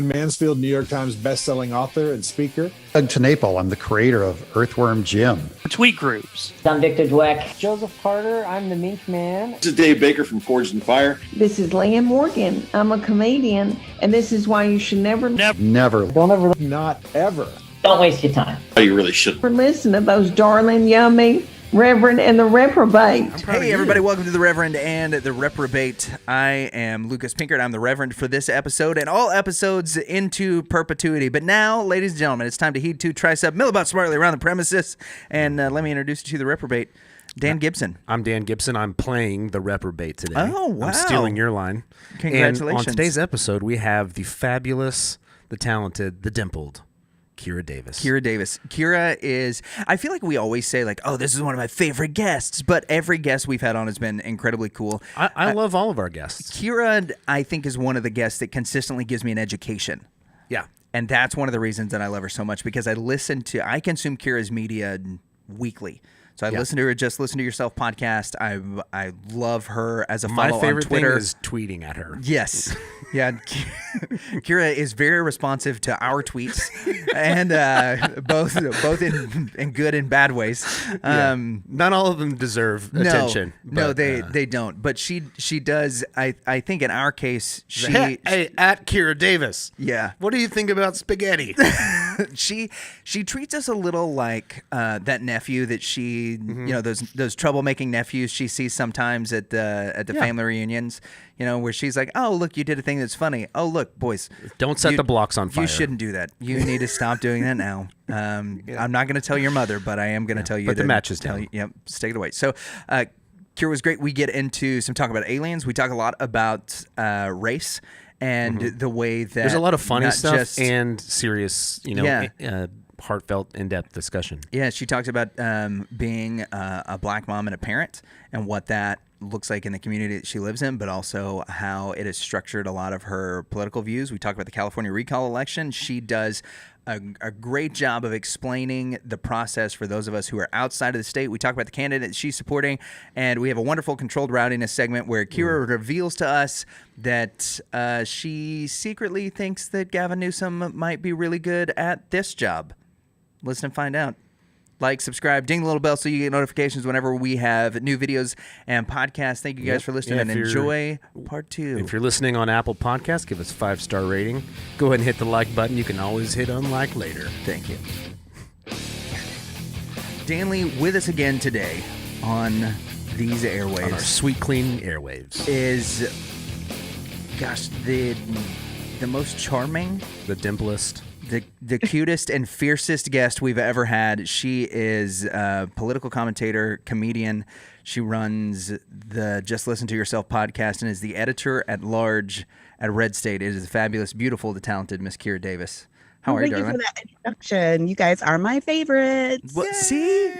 Mansfield, New York Times bestselling author and speaker. Doug Tenaple, I'm the creator of Earthworm Jim. Tweet Groups. I'm Victor Dweck. Joseph Carter, I'm the Mink Man. This is Dave Baker from Forged in Fire. This is Leah Morgan. I'm a comedian, and this is why you should never Not ever. Don't waste your time. Oh, you really should. listen to those darling, yummy Reverend and the Reprobate. Hey, everybody, welcome to the Reverend and the Reprobate. I am Lucas Pinkert. I'm the Reverend for this episode and all episodes into perpetuity. But now, ladies and gentlemen, it's time to heed to tricep, mill about smartly around the premises. And let me introduce you to the Reprobate, Dan Gibson. I'm Dan Gibson. I'm playing the Reprobate today. Oh, wow. I'm stealing your line. Congratulations. And on today's episode, we have the fabulous, the talented, the dimpled Kira Davis. Kira is, I feel like we always say like, oh, this is one of my favorite guests, but every guest we've had on has been incredibly cool. I love all of our guests. Kira, I think, is one of the guests that consistently gives me an education. Yeah. And that's one of the reasons that I love her so much, because I consume Kira's media weekly. So I listen to her Just Listen to Yourself podcast. I love her as a follow on Twitter. My favorite thing is tweeting at her. Yes. Yeah. Kira is very responsive to our tweets, and both in good and bad ways. Not all of them deserve attention. No, they don't. But she does. I think in our case, hey, at Kira Davis. Yeah. What do you think about spaghetti? She treats us a little like that nephew that she, those troublemaking nephews she sees sometimes at the family reunions, where she's like, oh, look, you did a thing that's funny. Oh, look, boys. Don't set the blocks on fire. You shouldn't do that. You need to stop doing that now. I'm not going to tell your mother, but I am going to tell you. But the match is down. Yep, stay it away. So, Kira was great. We get into some talk about aliens. We talk a lot about race. And the way that there's a lot of funny stuff and serious, heartfelt, in-depth discussion. Yeah, she talks about being a black mom and a parent and what that looks like in the community that she lives in, but also how it has structured a lot of her political views. We talk about the California recall election. She does a great job of explaining the process for those of us who are outside of the state. We talk about the candidate she's supporting, and we have a wonderful controlled rowdiness segment where Kira reveals to us that she secretly thinks that Gavin Newsom might be really good at this job. Listen and find out. Like, subscribe, ding the little bell so you get notifications whenever we have new videos and podcasts. Thank you guys for listening, and enjoy part 2. If you're listening on Apple Podcasts, give us a 5-star rating. Go ahead and hit the like button. You can always hit unlike later. Thank you. Danley with us again today on these airwaves. On our sweet, clean airwaves. Is, the most charming. The dimplest. The cutest and fiercest guest we've ever had. She is a political commentator, comedian. She runs the Just Listen to Yourself podcast and is the editor-at-large at RedState. It is the fabulous, beautiful, the talented Miss Kira Davis. How are you, darling? Thank you for that introduction. You guys are my favorites. Well, see?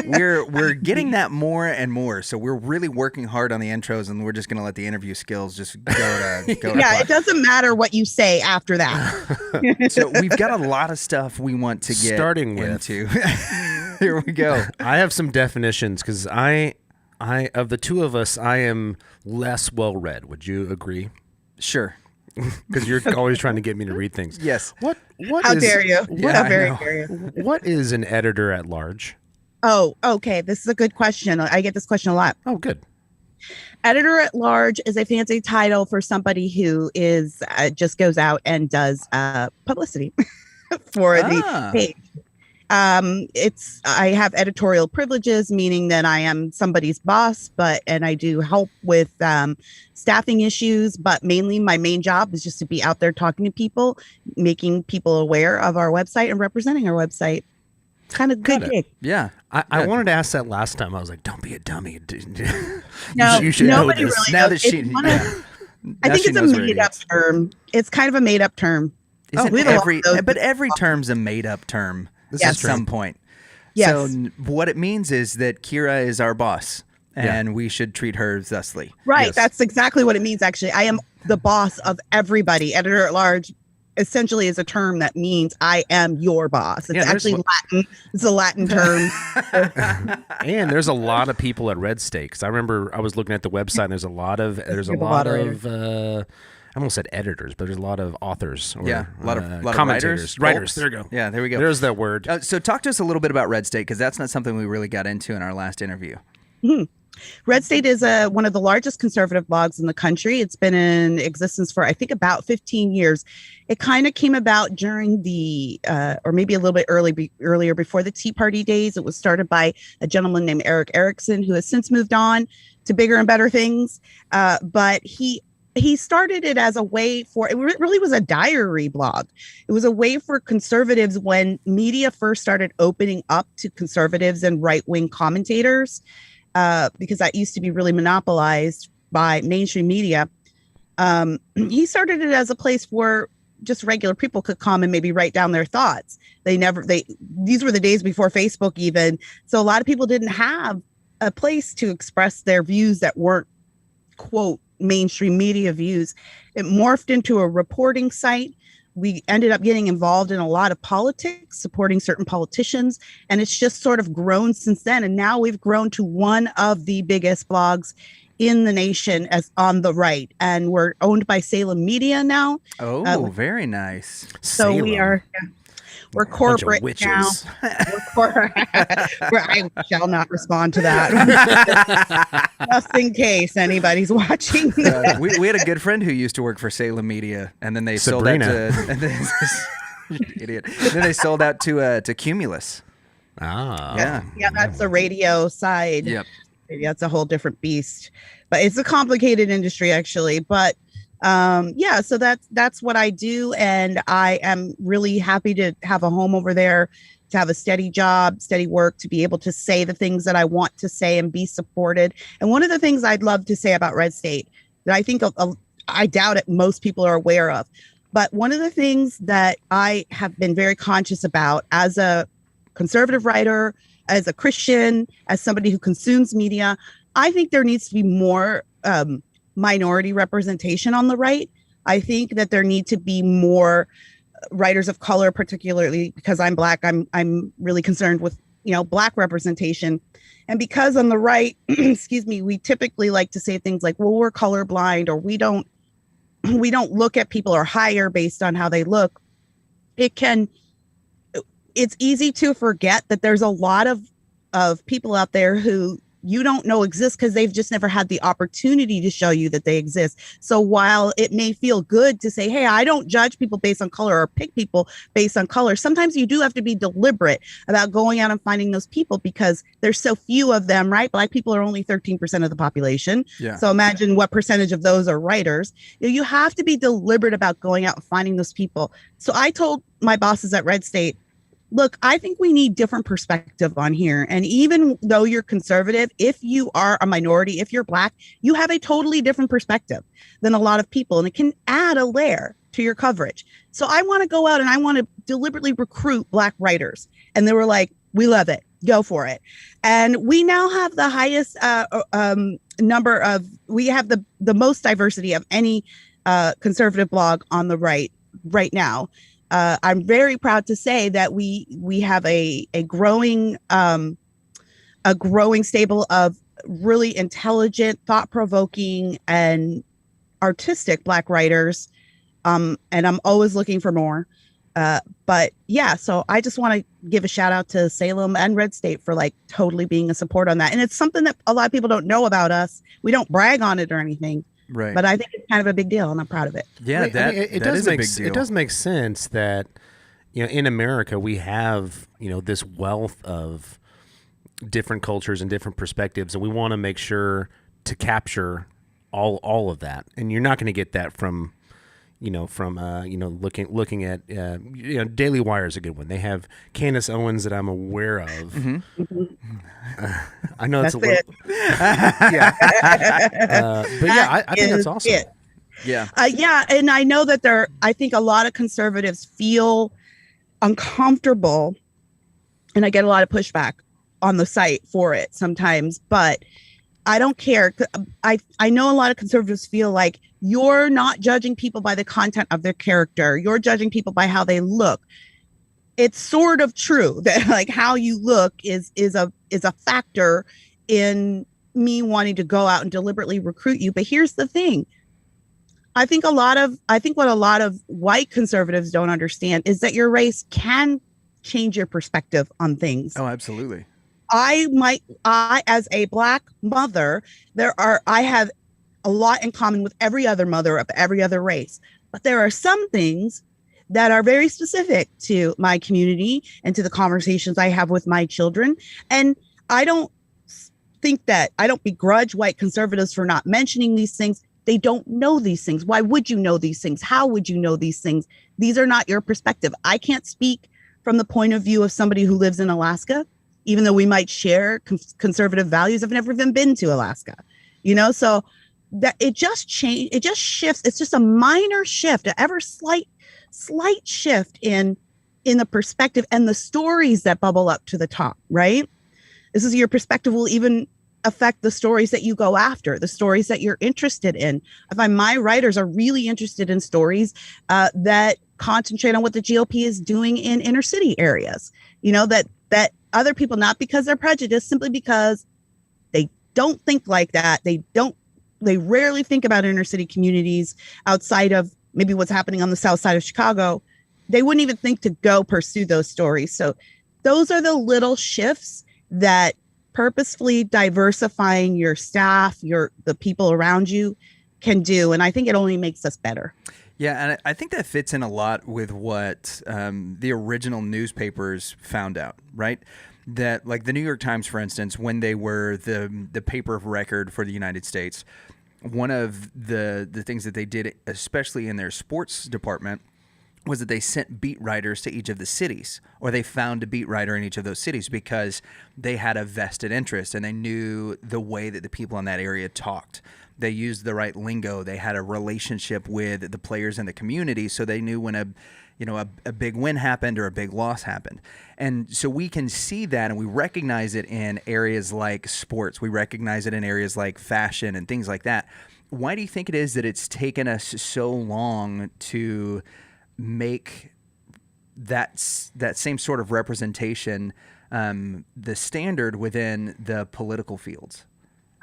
We're getting that more and more. So we're really working hard on the intros, and we're just going to let the interview skills just go to Yeah, it doesn't matter what you say after that. So we've got a lot of stuff we want to get into. Here we go. I have some definitions because I of the two of us, I am less well-read. Would you agree? Sure. Because you're always trying to get me to read things. Yes. How dare you? Yeah, How very dare you? What is an editor at large? Oh, okay. This is a good question. I get this question a lot. Oh, good. Editor at large is a fancy title for somebody who is just goes out and does publicity for the page. I have editorial privileges, meaning that I am somebody's boss, and I do help with staffing issues, but mainly my main job is just to be out there talking to people, making people aware of our website and representing our website. Kind of good gig. Yeah. I wanted to ask that last time. I was like, don't be a dummy. No, you should nobody know this. really Now knows. that she, I think it's a made-up term. It's kind of a made-up term. But every term's a made-up term. At some point. Yes. So what it means is that Kira is our boss, and we should treat her thusly. Right. Yes. That's exactly what it means, actually. I am the boss of everybody. Editor at large essentially is a term that means I am your boss. It's actually Latin. It's a Latin term. And there's a lot of people at RedState, because I remember I was looking at the website, and there's a lot of almost said editors, but there's a lot of authors. Or, a lot of commentators. writers. There you go. Yeah, there we go. There's that word. So talk to us a little bit about RedState, because that's not something we really got into in our last interview. RedState is one of the largest conservative blogs in the country. It's been in existence for, I think, about 15 years. It kind of came about during the, or maybe a little bit earlier, before the Tea Party days. It was started by a gentleman named Eric Erickson, who has since moved on to bigger and better things. But he started it as a way for, it really was a diary blog. It was a way for conservatives when media first started opening up to conservatives and right-wing commentators. Because that used to be really monopolized by mainstream media. He started it as a place where just regular people could come and maybe write down their thoughts. These were the days before Facebook even. So a lot of people didn't have a place to express their views that weren't, quote, mainstream media views. It morphed into a reporting site. We ended up getting involved in a lot of politics, supporting certain politicians, and it's just sort of grown since then. And now we've grown to one of the biggest blogs in the nation as on the right, and we're owned by Salem Media now. Oh, very nice. So Salem. We're corporate now. I shall not respond to that. Just in case anybody's watching. We had a good friend who used to work for Salem Media, and then they sold out to idiot. And then they sold out to Cumulus. Ah, yeah, that's the radio side. Yep. That's a whole different beast, but it's a complicated industry actually. But so that's what I do, and I am really happy to have a home over there, to have a steady job, steady work, to be able to say the things that I want to say and be supported. And one of the things I'd love to say about RedState that I think I doubt it most people are aware of, but one of the things that I have been very conscious about as a conservative writer, as a Christian, as somebody who consumes media, I think there needs to be more minority representation on the right. I think that there need to be more writers of color, particularly because I'm Black. I'm really concerned with, Black representation. And because on the right, excuse me, we typically like to say things like, well, we're colorblind, or we don't look at people or hire based on how they look. It's easy to forget that there's a lot of people out there who you don't know exist because they've just never had the opportunity to show you that they exist. So while it may feel good to say, hey, I don't judge people based on color or pick people based on color, sometimes you do have to be deliberate about going out and finding those people because there's so few of them, right? Black people are only 13% of the population. Yeah. So imagine what percentage of those are writers. You have to be deliberate about going out and finding those people. So I told my bosses at RedState, look, I think we need different perspective on here. And even though you're conservative, if you are a minority, if you're Black, you have a totally different perspective than a lot of people. And it can add a layer to your coverage. So I want to go out and I want to deliberately recruit Black writers. And they were like, we love it. Go for it. And we now have the highest we have the most diversity of any conservative blog on the right now. I'm very proud to say that we have a growing stable of really intelligent, thought-provoking, and artistic Black writers. And I'm always looking for more. But yeah, so I just want to give a shout out to Salem and RedState for totally being a support on that. And it's something that a lot of people don't know about us. We don't brag on it or anything. Right. But I think it's kind of a big deal, and I'm proud of it. Yeah, it that does is make a big deal. It does make sense that in America we have this wealth of different cultures and different perspectives, and we want to make sure to capture all of that. And you're not going to get that from looking at Daily Wire is a good one. They have Candace Owens that I'm aware of. Mm-hmm. I know That's it's a little, yeah, but yeah, I think that's awesome. Yeah. And I know that I think a lot of conservatives feel uncomfortable, and I get a lot of pushback on the site for it sometimes, but I don't care. I know a lot of conservatives feel like you're not judging people by the content of their character. You're judging people by how they look. It's sort of true that how you look is a factor in me wanting to go out and deliberately recruit you. But here's the thing. I think what a lot of white conservatives don't understand is that your race can change your perspective on things. Oh, absolutely. I as a Black mother, I have a lot in common with every other mother of every other race, but there are some things that are very specific to my community and to the conversations I have with my children. And I don't begrudge white conservatives for not mentioning these things. They don't know these things. Why would you know these things? How would you know these things? These are not your perspective. I can't speak from the point of view of somebody who lives in Alaska, even though we might share conservative values. I've never even been to Alaska, so that it just changed. It just shifts. It's just a minor shift, a ever slight shift in the perspective and the stories that bubble up to the top, right? This is your perspective will even affect the stories that you go after, the stories that you're interested in. I find my writers are really interested in stories that concentrate on what the GOP is doing in inner city areas, that other people, not because they're prejudiced, simply because they don't think like that. They rarely think about inner city communities outside of maybe what's happening on the south side of Chicago. They wouldn't even think to go pursue those stories. So those are the little shifts that purposefully diversifying your staff, the people around you can do. And I think it only makes us better. Yeah, and I think that fits in a lot with what the original newspapers found out, right? That, like the New York Times, for instance, when they were the paper of record for the United States, one of the things that they did, especially in their sports department, was that they sent beat writers to each of the cities, or they found a beat writer in each of those cities because they had a vested interest and they knew the way that the people in that area talked. They used the right lingo. They had a relationship with the players in the community, so they knew when a big win happened or a big loss happened. And so we can see that, and we recognize it in areas like sports. We recognize it in areas like fashion and things like that. Why do you think it is that it's taken us so long to make that same sort of representation the standard within the political fields?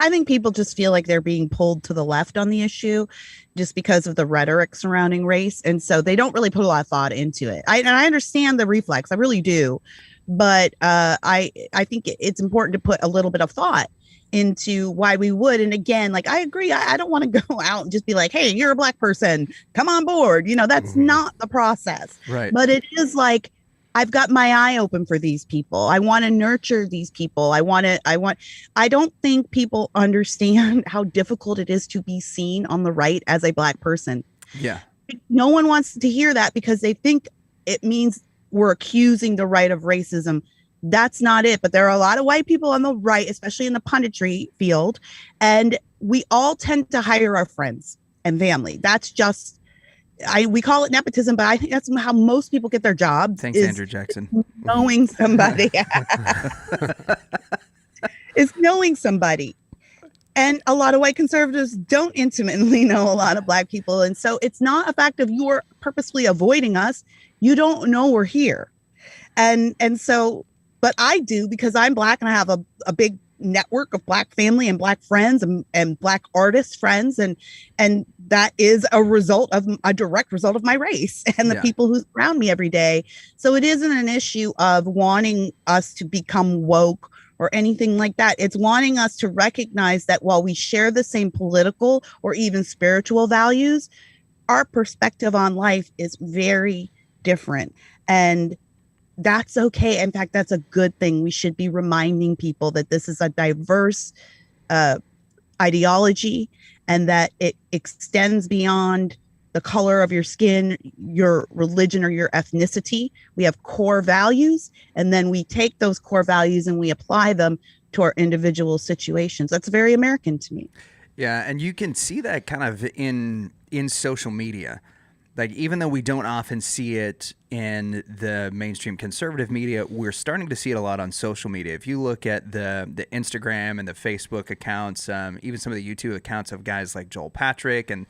I think people just feel like they're being pulled to the left on the issue just because of the rhetoric surrounding race. And so they don't really put a lot of thought into it. I understand the reflex. I really do. But I think it's important to put a little bit of thought into why we would. And again, like, I agree. I don't want to go out and just be like, hey, you're a Black person, come on board. That's not the process. Right. But it is like, I've got my eye open for these people. I want to nurture these people. I don't think people understand how difficult it is to be seen on the right as a Black person. Yeah. No one wants to hear that because they think it means we're accusing the right of racism. That's not it. But there are a lot of white people on the right, especially in the punditry field. And we all tend to hire our friends and family. That's just, we call it nepotism, but I think that's how most people get their jobs. Thanks, Andrew Jackson. Knowing somebody. Is knowing somebody. And a lot of white conservatives don't intimately know a lot of Black people. And so it's not a fact of you're purposefully avoiding us. You don't know we're here. And so, but I do, because I'm Black and I have a big network of Black family and Black friends and Black artist friends. And that is a direct result of my race and the people who surround me every day. So it isn't an issue of wanting us to become woke or anything like that. It's wanting us to recognize that while we share the same political or even spiritual values, our perspective on life is very different. And that's okay. In fact, that's a good thing. We should be reminding people that this is a diverse ideology and that it extends beyond the color of your skin, your religion, or your ethnicity. We have core values, and then we take those core values and we apply them to our individual situations. That's very American to me. Yeah, and you can see that kind of in social media. Like, even though we don't often see it in the mainstream conservative media, we're starting to see it a lot on social media. If you look at the Instagram and the Facebook accounts, even some of the YouTube accounts of guys like Joel Patrick and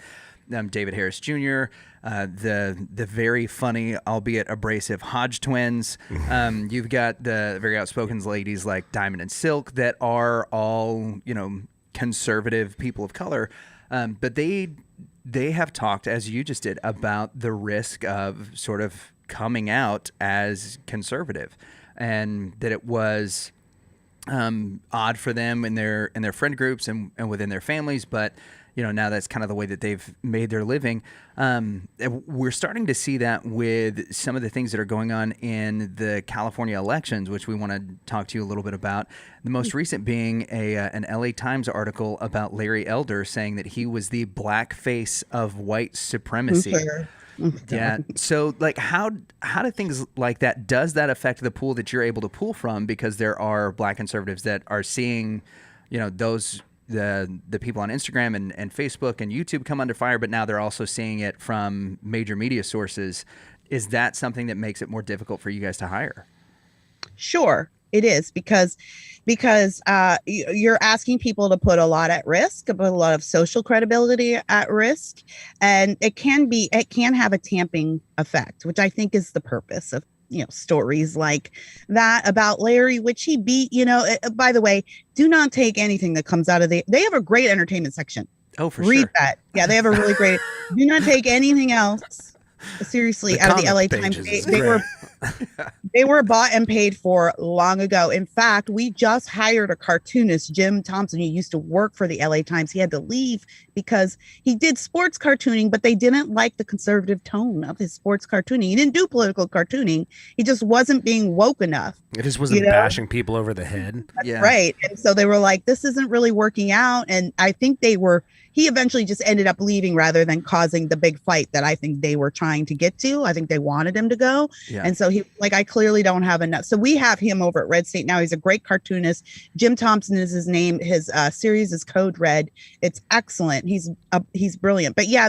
David Harris Jr., the very funny, albeit abrasive Hodge twins. You've got the very outspoken ladies like Diamond and Silk that are all, conservative people of color. But they have talked, as you just did, about the risk of sort of coming out as conservative, and that it was odd for them in their friend groups and within their families, but now that's kind of the way that they've made their living. We're starting to see that with some of the things that are going on in the California elections, which we want to talk to you a little bit about. The most recent being an LA Times article about Larry Elder saying that he was the black face of white supremacy. Yeah. So like how do things like that, does that affect the pool that you're able to pull from? Because there are black conservatives that are seeing, those the people on Instagram and Facebook and YouTube come under fire, but now they're also seeing it from major media sources. Is that something that makes it more difficult for you guys to hire? Sure, it is, because you're asking people to put a lot at risk, put a lot of social credibility at risk, and it can have a tamping effect, which I think is the purpose of stories like that about Larry, which he beat. By the way, do not take anything that comes out of they have a great entertainment section. Oh, for Read sure. that. Yeah, they have a really great. Do not take anything else seriously out of the LA Times. They were bought and paid for long ago. In fact, we just hired a cartoonist, Jim Thompson, who used to work for the LA Times. He had to leave because he did sports cartooning, but they didn't like the conservative tone of his sports cartooning. He didn't do political cartooning. He just wasn't being woke enough. It just wasn't bashing people over the head. That's right. And so they were like, this isn't really working out. And I think he eventually just ended up leaving rather than causing the big fight that I think they were trying to get to. I think they wanted him to go. Yeah. And so I clearly don't have enough. So we have him over at RedState now. He's a great cartoonist. Jim Thompson is his name. His series is Code Red. It's excellent. He's brilliant. But yeah,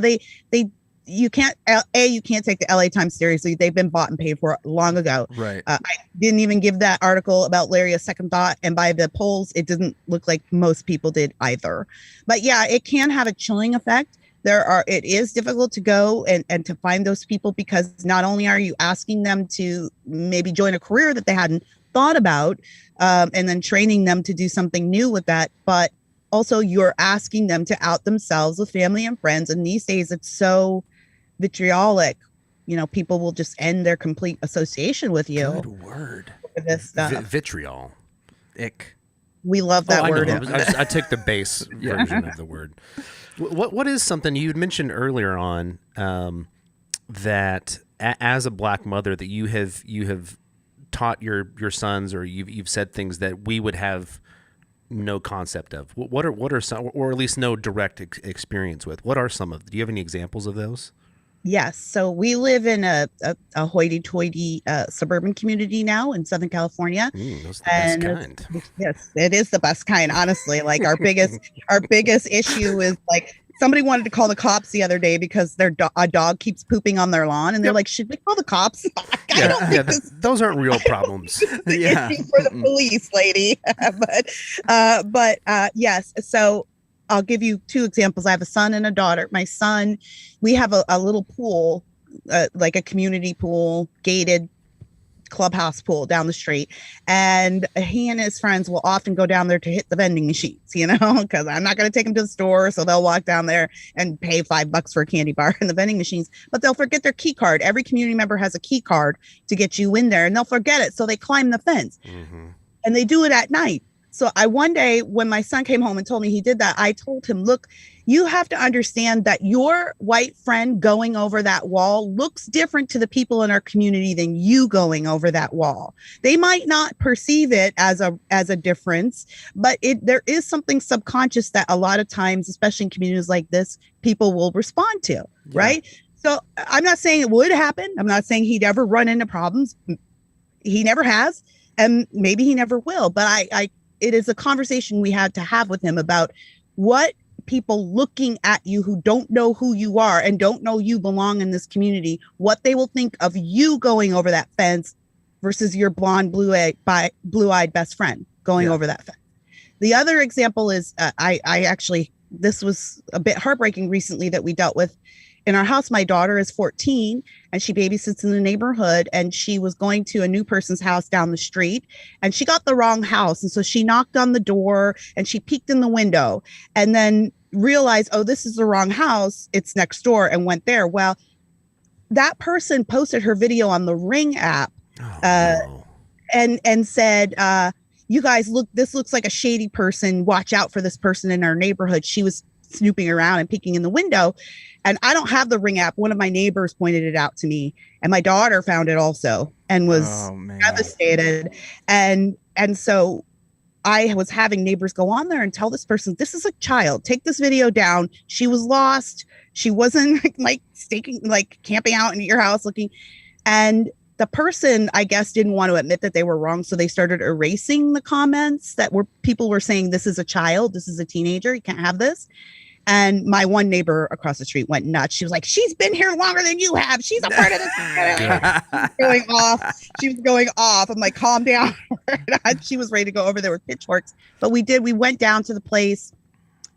you can't take the LA Times seriously. They've been bought and paid for long ago. Right. I didn't even give that article about Larry a second thought, and by the polls, it doesn't look like most people did either. But yeah, it can have a chilling effect. It is difficult to go and to find those people, because not only are you asking them to maybe join a career that they hadn't thought about, and then training them to do something new with that, but also you're asking them to out themselves with family and friends. And these days it's so vitriolic. People will just end their complete association with you. Good word. For this stuff. Vitriol. Ick. We love that word. I took the base version of the word. What is something you had mentioned earlier on, that as a black mother that you have taught your sons, or you've said things that we would have no concept of? What are some, or at least no direct experience with? What are some of? Do you have any examples of those? Yes. So we live in a hoity-toity suburban community now in Southern California. Those are the best kind. Yes, it is the best kind. Honestly, like our biggest issue is like somebody wanted to call the cops the other day because a dog keeps pooping on their lawn, and they're like, "Should we call the cops?" I don't think those aren't real problems. Yeah, for the police, lady. but yes. So I'll give you two examples. I have a son and a daughter. My son, we have a little pool, like a community pool, gated clubhouse pool down the street. And he and his friends will often go down there to hit the vending machines, because I'm not going to take them to the store. So they'll walk down there and pay $5 for a candy bar in the vending machines, but they'll forget their key card. Every community member has a key card to get you in there, and they'll forget it. So they climb the fence, and they do it at night. So one day when my son came home and told me he did that, I told him, look, you have to understand that your white friend going over that wall looks different to the people in our community than you going over that wall. They might not perceive it as a difference, but there is something subconscious that a lot of times, especially in communities like this, people will respond to, right? So I'm not saying it would happen. I'm not saying he'd ever run into problems. He never has, and maybe he never will. But it is a conversation we had to have with him about what people looking at you who don't know who you are and don't know you belong in this community, what they will think of you going over that fence versus your blonde, blue-eyed best friend going over that fence. The other example is this was a bit heartbreaking recently that we dealt with in our house. My daughter is 14 and she babysits in the neighborhood, and she was going to a new person's house down the street, and she got the wrong house. And so she knocked on the door and she peeked in the window, and then realized, oh, this is the wrong house. It's next door, and went there. Well, that person posted her video on the Ring app No. and said, you guys, look, this looks like a shady person. Watch out for this person in our neighborhood. She was snooping around and peeking in the window. And I don't have the Ring app. One of my neighbors pointed it out to me, and my daughter found it also and was devastated. And so I was having neighbors go on there and tell this person, this is a child. Take this video down. She was lost. She wasn't like camping out in your house looking. And the person, I guess, didn't want to admit that they were wrong. So they started erasing the comments that people were saying, this is a child. This is a teenager. You can't have this. And my one neighbor across the street went nuts. She was like, she's been here longer than you have. She's a part of this. Going off. She was going off. I'm like, calm down. She was ready to go over there with pitchforks. But we went down to the place.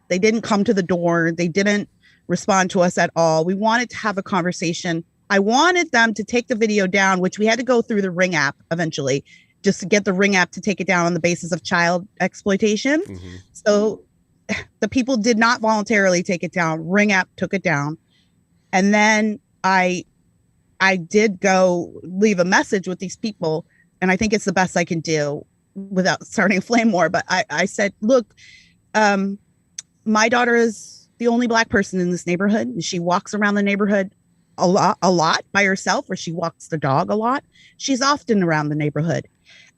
They didn't come to the door. They didn't respond to us at all. We wanted to have a conversation. I wanted them to take the video down, which we had to go through the Ring app eventually, just to get the Ring app to take it down on the basis of child exploitation. Mm-hmm. So the people did not voluntarily take it down. Ring app took it down. And then I did go leave a message with these people. And I think it's the best I can do without starting a flame war. But I said, look, my daughter is the only Black person in this neighborhood. And she walks around the neighborhood a lot by herself, or she walks the dog a lot. She's often around the neighborhood.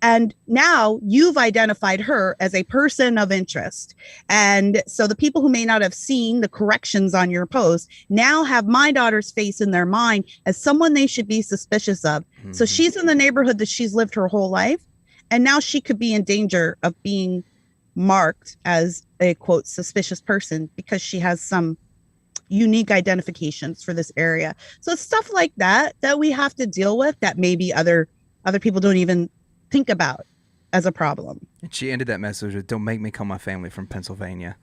And now you've identified her as a person of interest. And so the people who may not have seen the corrections on your post now have my daughter's face in their mind as someone they should be suspicious of. Mm-hmm. So she's in the neighborhood that she's lived her whole life. And now she could be in danger of being marked as a, quote, suspicious person because she has some unique identifications for this area. So it's stuff like that we have to deal with that maybe other people don't even think about as a problem. And she ended that message with, don't make me call my family from Pennsylvania.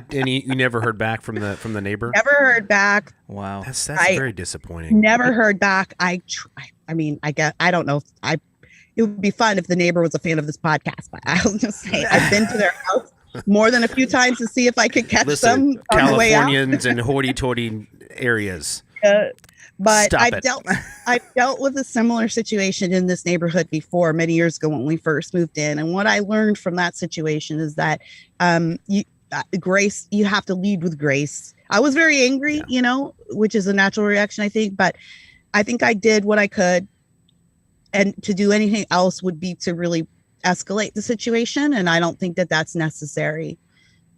And you never heard back from the neighbor? Never heard back. Wow. That's very disappointing. Never heard back. I don't know. It would be fun if the neighbor was a fan of this podcast, but I'll just say I've been to their house more than a few times to see if I could catch them on the way out. Californians and hoity-toity areas. But I've dealt with a similar situation in this neighborhood before many years ago when we first moved in. And what I learned from that situation is that grace, you have to lead with grace. I was very angry, which is a natural reaction, I think. But I think I did what I could. And to do anything else would be to really escalate the situation. And I don't think that that's necessary.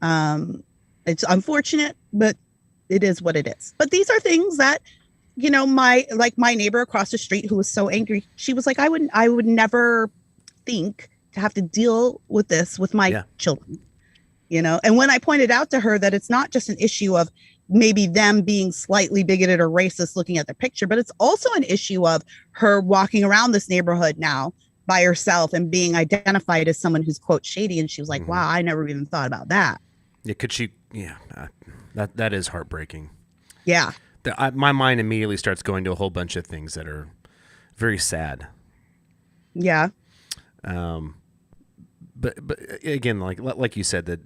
It's unfortunate, but it is what it is. But these are things that, my neighbor across the street who was so angry, she was like, I would never think to have to deal with this with my children, And when I pointed out to her that it's not just an issue of maybe them being slightly bigoted or racist looking at the picture, but it's also an issue of her walking around this neighborhood now by herself and being identified as someone who's, quote, shady. And she was like, mm-hmm. Wow, I never even thought about that. Yeah, could she? Yeah, that is heartbreaking. Yeah. My mind immediately starts going to a whole bunch of things that are very sad. Yeah. But again, like you said, that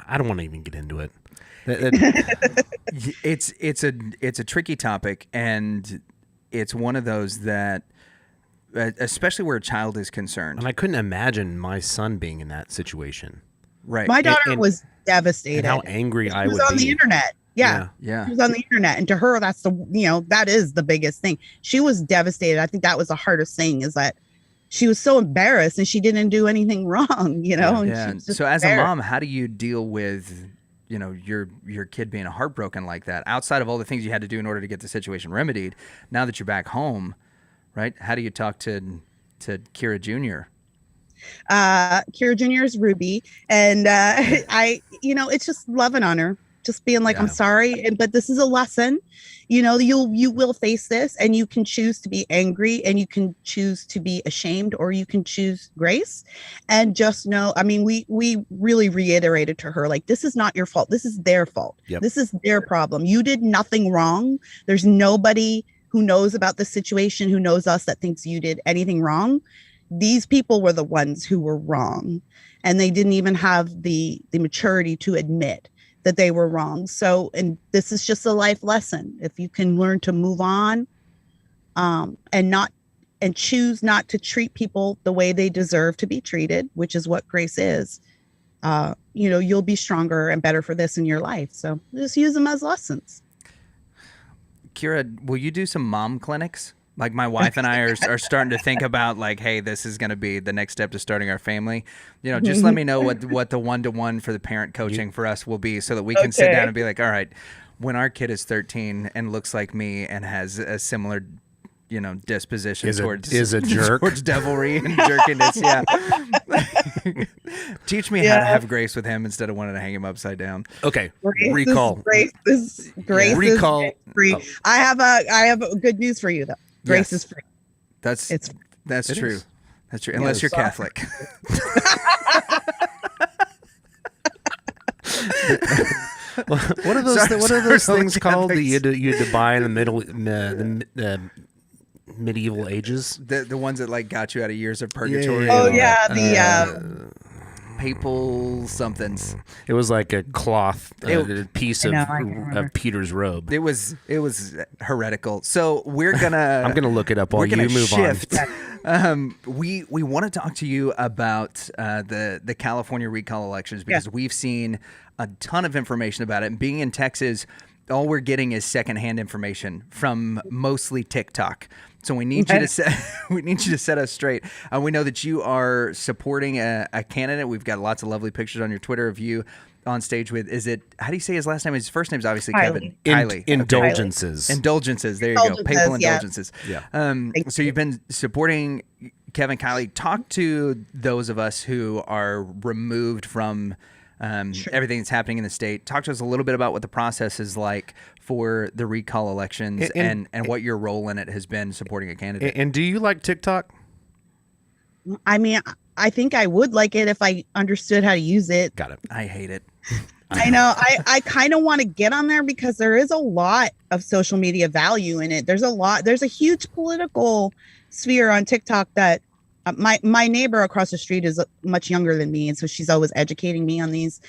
I don't want to even get into it. It's a tricky topic, and it's one of those that, especially where a child is concerned. And I couldn't imagine my son being in that situation. Right. My daughter was devastated. And how angry I would be. She was on the internet. Yeah. She was on the internet. And to her, that's that is the biggest thing. She was devastated. I think that was the hardest thing, is that she was so embarrassed and she didn't do anything wrong, Yeah. So as a mom, how do you deal with, your kid being heartbroken like that, outside of all the things you had to do in order to get the situation remedied? Now that you're back home, right? How do you talk to Kira Jr.? Kira Jr. is Ruby, and it's just loving on her, just being like, I'm sorry, but this is a lesson. You will face this, and you can choose to be angry, and you can choose to be ashamed, or you can choose grace. And just know, we really reiterated to her, like, this is not your fault. This is their fault. Yep. This is their problem. You did nothing wrong. There's nobody who knows about the situation, who knows us, that thinks you did anything wrong. these people were the ones who were wrong, and they didn't even have the maturity to admit that they were wrong. So, and this is just a life lesson. If you can learn to move on, and choose not to treat people the way they deserve to be treated, which is what grace is, you'll be stronger and better for this in your life. So just use them as lessons. Kira, will you do some mom clinics? Like my wife and I are starting to think about like, hey, this is going to be the next step to starting our family. Just let me know what the one-to-one for the parent coaching for us will be, so that we can sit down and be like, all right, when our kid is 13 and looks like me and has a similar disposition towards a jerk, towards devilry and jerkiness. Yeah. Teach me how to have grace with him instead of wanting to hang him upside down. Okay. Recall. Grace is recall. free. I have a good news for you though. Grace is free. That's true. That's true. Yeah, Unless you're Catholic. What are those things called that you had to buy in the medieval ages? The ones that like got you out of years of purgatory. Oh yeah, the papal somethings. It was like a cloth, a piece of Peter's robe. It was heretical. So we're gonna. I'm gonna look it up while you move shift. We want to talk to you about the California recall elections, because we've seen a ton of information about it. And being in Texas, all we're getting is secondhand information from mostly TikTok. So we need you to set us straight. We know that you are supporting a candidate. We've got lots of lovely pictures on your Twitter of you on stage with, how do you say his last name? His first name's obviously Kevin Kiley. Indulgences. Indulgences. There you go. Papal indulgences. Yeah. So you've been supporting Kevin Kiley. Talk to those of us who are removed from everything that's happening in the state. Talk to us a little bit about what the process is like for the recall elections and what your role in it has been supporting a candidate. And do you like TikTok? I mean, I think I would like it if I understood how to use it. Got it. I hate it. I know. I kind of want to get on there because there is a lot of social media value in it. There's a huge political sphere on TikTok that my neighbor across the street is much younger than me. And so she's always educating me on these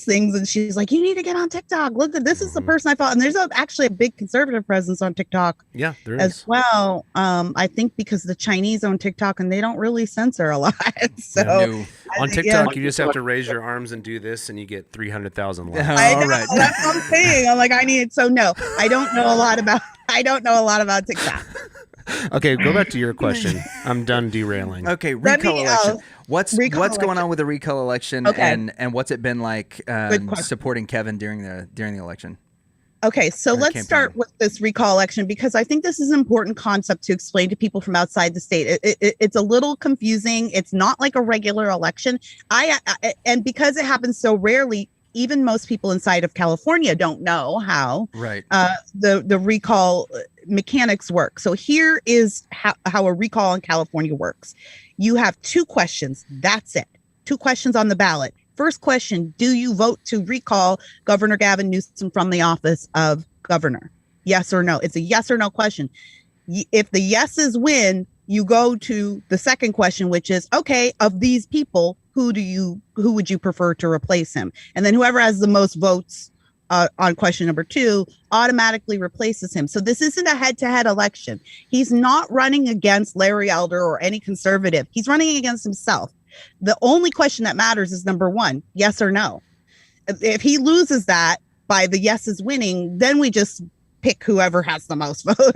things. And she's like, you need to get on TikTok. Look, this is the person I thought. And there's actually a big conservative presence on TikTok. Yeah, there is. As well. I think because the Chinese own TikTok and they don't really censor a lot. So on TikTok, you just have to raise your arms and do this and you get 300,000 likes. I know, that's what I'm saying. I'm like, no, I don't know a lot about TikTok. Okay, go back to your question. I'm done derailing. Okay, recall election. What's going on with the recall election, and what's it been like supporting Kevin during the election? Okay, so let's start with this recall election, because I think this is an important concept to explain to people from outside the state. It's a little confusing. It's not like a regular election. And because it happens so rarely, even most people inside of California don't know how the recall mechanics work. So here is how a recall in California works. You have two questions. That's it. Two questions on the ballot. First question, do you vote to recall Governor Gavin Newsom from the office of governor? Yes or no? It's a yes or no question. If the yeses win, you go to the second question, which is, okay, of these people, who would you prefer to replace him? And then whoever has the most votes on question number 2 automatically replaces him. So this isn't a head-to-head election. He's not running against Larry Elder or any conservative. He's running against himself. The only question that matters is number 1, yes or no. If he loses that by the yeses winning, then we just pick whoever has the most votes,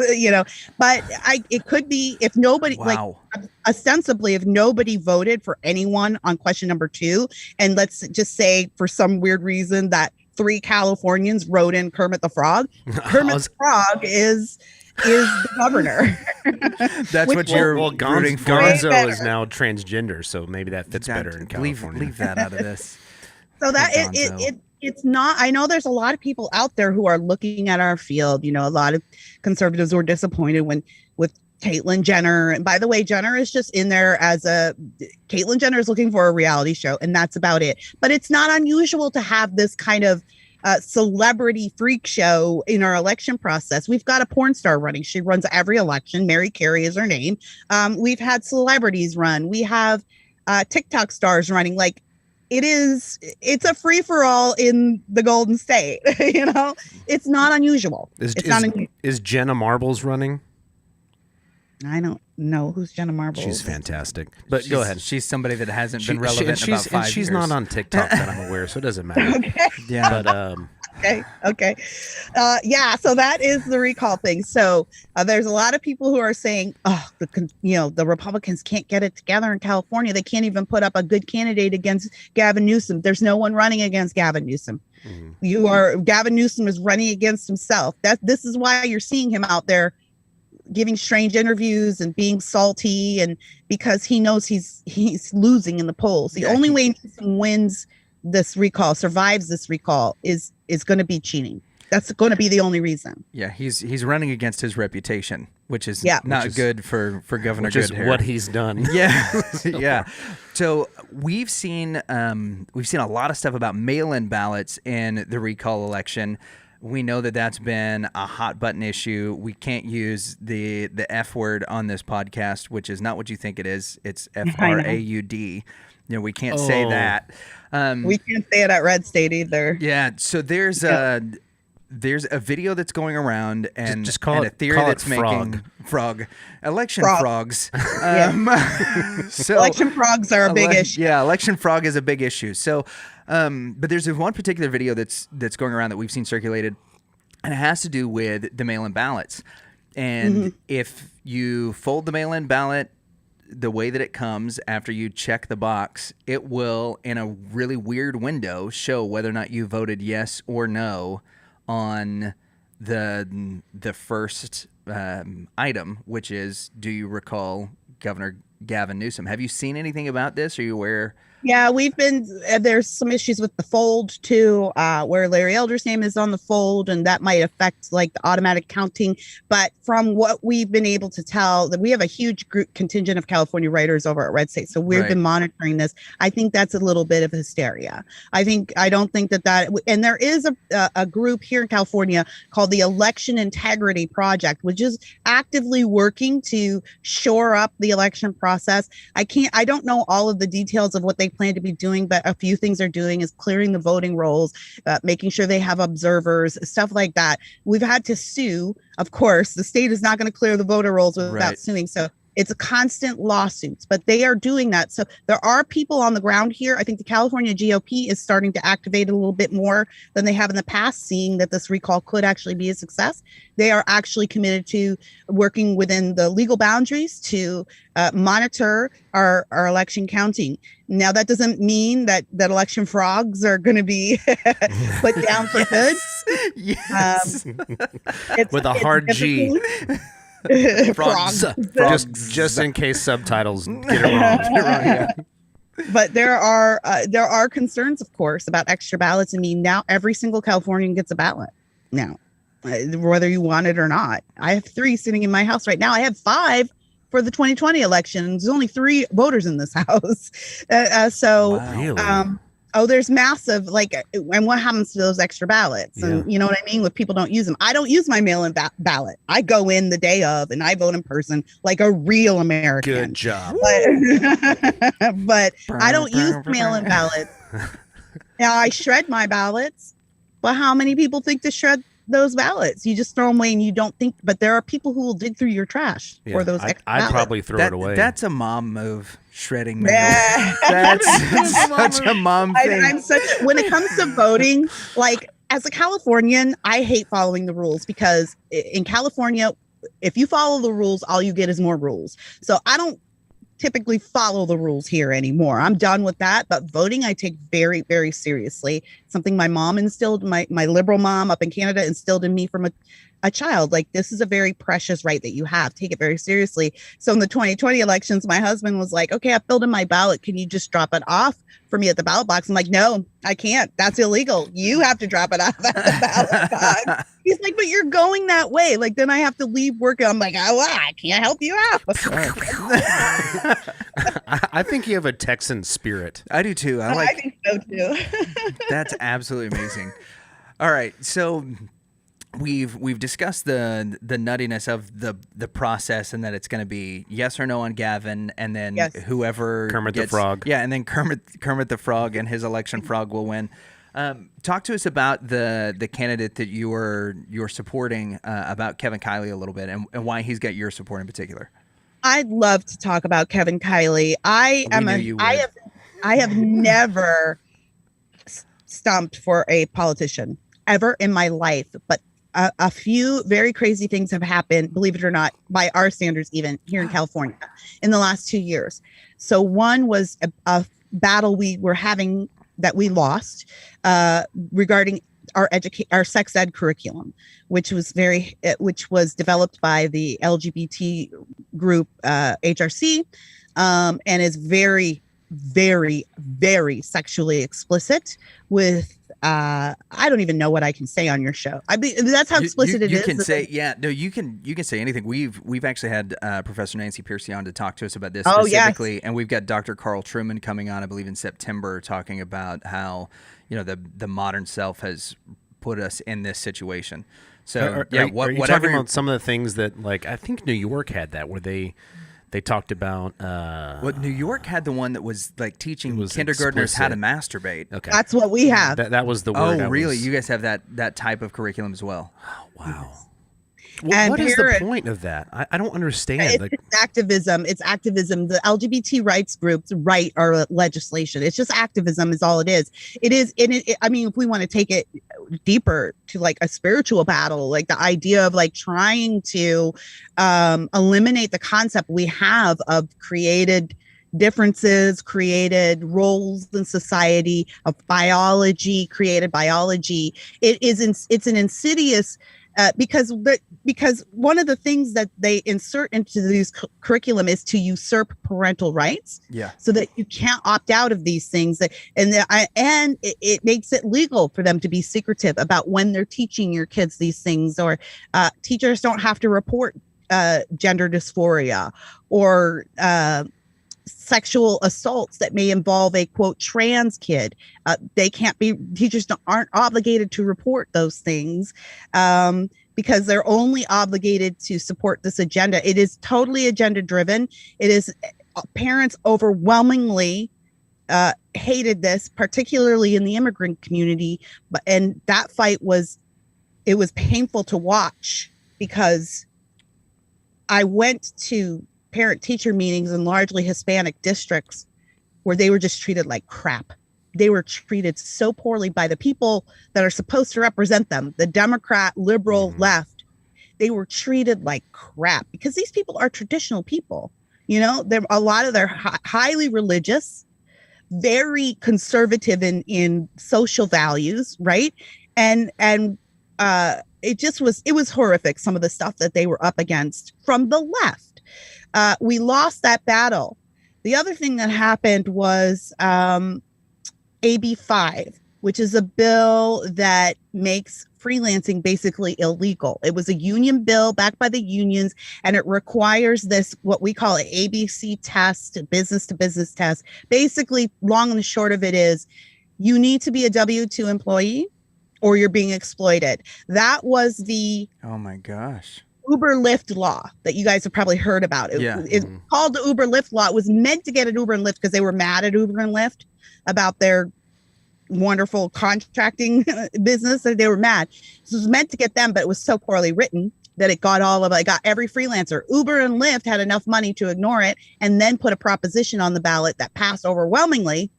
But it could be if nobody, ostensibly, if nobody voted for anyone on question number 2, and let's just say for some weird reason that 3 Californians wrote in Kermit the Frog. Kermit the Frog is the governor. That's what you're rooting for. Gonzo is now transgender, so maybe that fits better in California. Leave that out of this. So that it's not. I know there's a lot of people out there who are looking at our field. A lot of conservatives were disappointed with Caitlyn Jenner. And by the way, Jenner is just in there Caitlyn Jenner is looking for a reality show, and that's about it. But it's not unusual to have this kind of celebrity freak show in our election process. We've got a porn star running. She runs every election. Mary Carey is her name. We've had celebrities run. We have TikTok stars running. Like, it's a free for all in the Golden State. It's not unusual. Is Jenna Marbles running? I don't know who's Jenna Marbles. She's fantastic. But go ahead. She's somebody that hasn't been relevant in about 5 years. She's not on TikTok that I'm aware, so it doesn't matter. Okay. Yeah. But Okay. So that is the recall thing. So there's a lot of people who are saying, the Republicans can't get it together in California. They can't even put up a good candidate against Gavin Newsom. There's no one running against Gavin Newsom. Gavin Newsom is running against himself. This is why you're seeing him out there giving strange interviews and being salty, and because he knows he's losing in the polls. The only way Newsom wins this recall, survives this recall, is going to be cheating. That's going to be the only reason. Yeah, he's running against his reputation, which is good for Governor Which is Goodhair. what he's done. Yeah, yeah. So we've seen a lot of stuff about mail-in ballots in the recall election. We know that that's been a hot button issue. We can't use the F word on this podcast, which is not what you think it is. It's FRAUD. We can't say that. We can't say it at RedState either. Yeah. So there's a video that's going around, and just call and it, a theory call that's it making election frogs. So election frogs are a big issue. Yeah, election frog is a big issue. So, but there's one particular video that's going around that we've seen circulated, and it has to do with the mail-in ballots. And if you fold the mail-in ballot the way that it comes after you check the box, it will, in a really weird window, show whether or not you voted yes or no on the first item, which is, do you recall Governor Gavin Newsom? Have you seen anything about this? Are you aware? Yeah, there's some issues with the fold too, where Larry Elder's name is on the fold, and that might affect like the automatic counting. But from what we've been able to tell, that we have a huge contingent of California writers over at RedState, so we've been monitoring this. I think that's a little bit of hysteria. I don't think that, and there is a group here in California called the Election Integrity Project, which is actively working to shore up the election process. I don't know all of the details of what they plan to be doing, but a few things they're doing is clearing the voting rolls, making sure they have observers, stuff like that. We've had to sue. Of course, the state is not going to clear the voter rolls without suing. So it's a constant lawsuits, but they are doing that. So there are people on the ground here. I think the California GOP is starting to activate a little bit more than they have in the past, seeing that this recall could actually be a success. They are actually committed to working within the legal boundaries to monitor our election counting. Now, that doesn't mean that election frogs are going to be put down for good. Yes. With a hard G. Frogs. Just in case subtitles get it wrong. But there are concerns, of course, about extra ballots. I mean, now every single Californian gets a ballot now, whether you want it or not. I have 3 sitting in my house right now. I have 5 for the 2020 election. There's only 3 voters in this house. Really? There's massive, and what happens to those extra ballots? And you know what I mean? When people don't use them. I don't use my mail-in ballot. I go in the day of and I vote in person like a real American. Good job. But I don't use mail-in ballots. Now, I shred my ballots, but how many people think to shred those ballots? You just throw them away and you don't think, but there are people who will dig through your trash for those extra I'd ballots. probably throw it away. That's a mom move, shredding mail. That's such a mom thing. When it comes to voting, like as a Californian, I hate following the rules, because in California, if you follow the rules, all you get is more rules. So I don't typically follow the rules here anymore. I'm done with that. But voting, I take very, very seriously. Something my mom instilled, my liberal mom up in Canada instilled in me from a child. Like, this is a very precious right that you have. Take it very seriously. So in the 2020 elections, my husband was like, okay, I filled in my ballot. Can you just drop it off for me at the ballot box? I'm like, no, I can't. That's illegal. You have to drop it off at the ballot box. He's like, but you're going that way. Like, then I have to leave work. I'm like, I can't help you out. I think you have a Texan spirit. I do too. I think so too. That's absolutely amazing. All right, so we've discussed the nuttiness of the process, and that it's going to be yes or no on Gavin, and then whoever Kermit gets, the Frog. Yeah, and then Kermit the Frog and his election frog will win. Talk to us about the candidate that you're supporting, about Kevin Kiley a little bit, and why he's got your support in particular. I'd love to talk about Kevin Kiley. I have never stumped for a politician ever in my life, but a few very crazy things have happened, believe it or not, by our standards, even here in California in the last 2 years. So one was a battle we were having that we lost regarding our sex ed curriculum, which was developed by the LGBT group HRC, and is very, very, very sexually explicit with I don't even know what I can say on your show. I mean, that's how explicit it is. You can say, you can say anything. We've actually had Professor Nancy Piercy on to talk to us about this specifically, and we've got Dr. Carl Truman coming on, I believe, in September, talking about how the modern self has put us in this situation. So are you talking about some of the things that, like, I think New York had that, where they talked about New York had the one that was like teaching kindergartners how to masturbate. Okay, that's what we have. That was the word. Oh, really? You guys have that type of curriculum as well? Oh, wow. And what is the point of that? I don't understand. It's activism. It's activism. The LGBT rights groups write our legislation. It's just activism is all it is. It is. I mean, if we want to take it deeper to like a spiritual battle, like the idea of like trying to eliminate the concept we have of created differences, created roles in society, of biology, created biology. It's an insidious because one of the things that they insert into these curriculum is to usurp parental rights. Yeah. So that you can't opt out of these things, and it makes it legal for them to be secretive about when they're teaching your kids these things, or teachers don't have to report gender dysphoria or sexual assaults that may involve a quote trans kid. Teachers aren't obligated to report those things because they're only obligated to support this agenda. It is totally agenda driven. It is parents overwhelmingly hated this, particularly in the immigrant community. And that fight was painful to watch, because I went to parent-teacher meetings in largely Hispanic districts where they were just treated like crap. They were treated so poorly by the people that are supposed to represent them, the Democrat, liberal, left. They were treated like crap because these people are traditional people. A lot of they're highly religious, very conservative in social values, right? And it was horrific, some of the stuff that they were up against from the left. We lost that battle. The other thing that happened was AB 5, which is a bill that makes freelancing basically illegal. It was a union bill backed by the unions, and it requires this, what we call an ABC test, business to business test. Basically, long and the short of it is you need to be a W-2 employee or you're being exploited. That was the... Oh my gosh. Uber Lyft law that you guys have probably heard about. It's called the Uber Lyft law. It was meant to get at Uber and Lyft because they were mad at Uber and Lyft about their wonderful contracting business. They were mad. So it was meant to get them, but it was so poorly written that it got every freelancer. Uber and Lyft had enough money to ignore it and then put a proposition on the ballot that passed overwhelmingly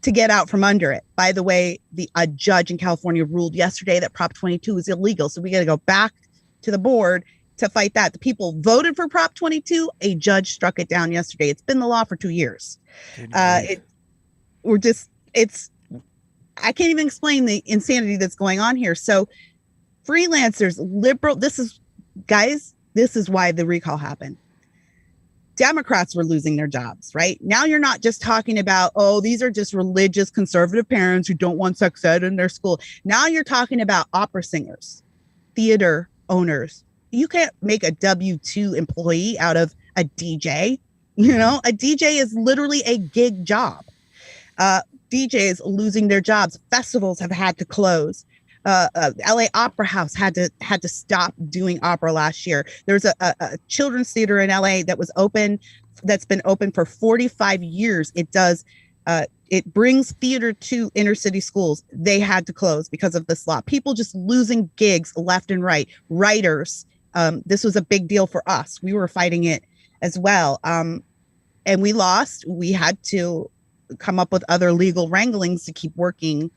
to get out from under it. By the way, a judge in California ruled yesterday that Prop 22 is illegal. So we got to go back to the board to fight that. The people voted for Prop 22. A judge struck it down yesterday. It's been the law for 2 years. I can't even explain the insanity that's going on here. So freelancers, liberal, this is why the recall happened. Democrats were losing their jobs, right? Now you're not just talking about, these are just religious conservative parents who don't want sex ed in their school. Now you're talking about opera singers, theater owners. You can't make a W-2 employee out of a DJ. A DJ is literally a gig job. DJs losing their jobs. Festivals have had to close. LA Opera House had to stop doing opera last year. There's a children's theater in LA that's been open for 45 years. It brings theater to inner city schools. They had to close because of this law. People just losing gigs left and right. Writers, this was a big deal for us. We were fighting it as well. And we lost. We had to come up with other legal wranglings to keep working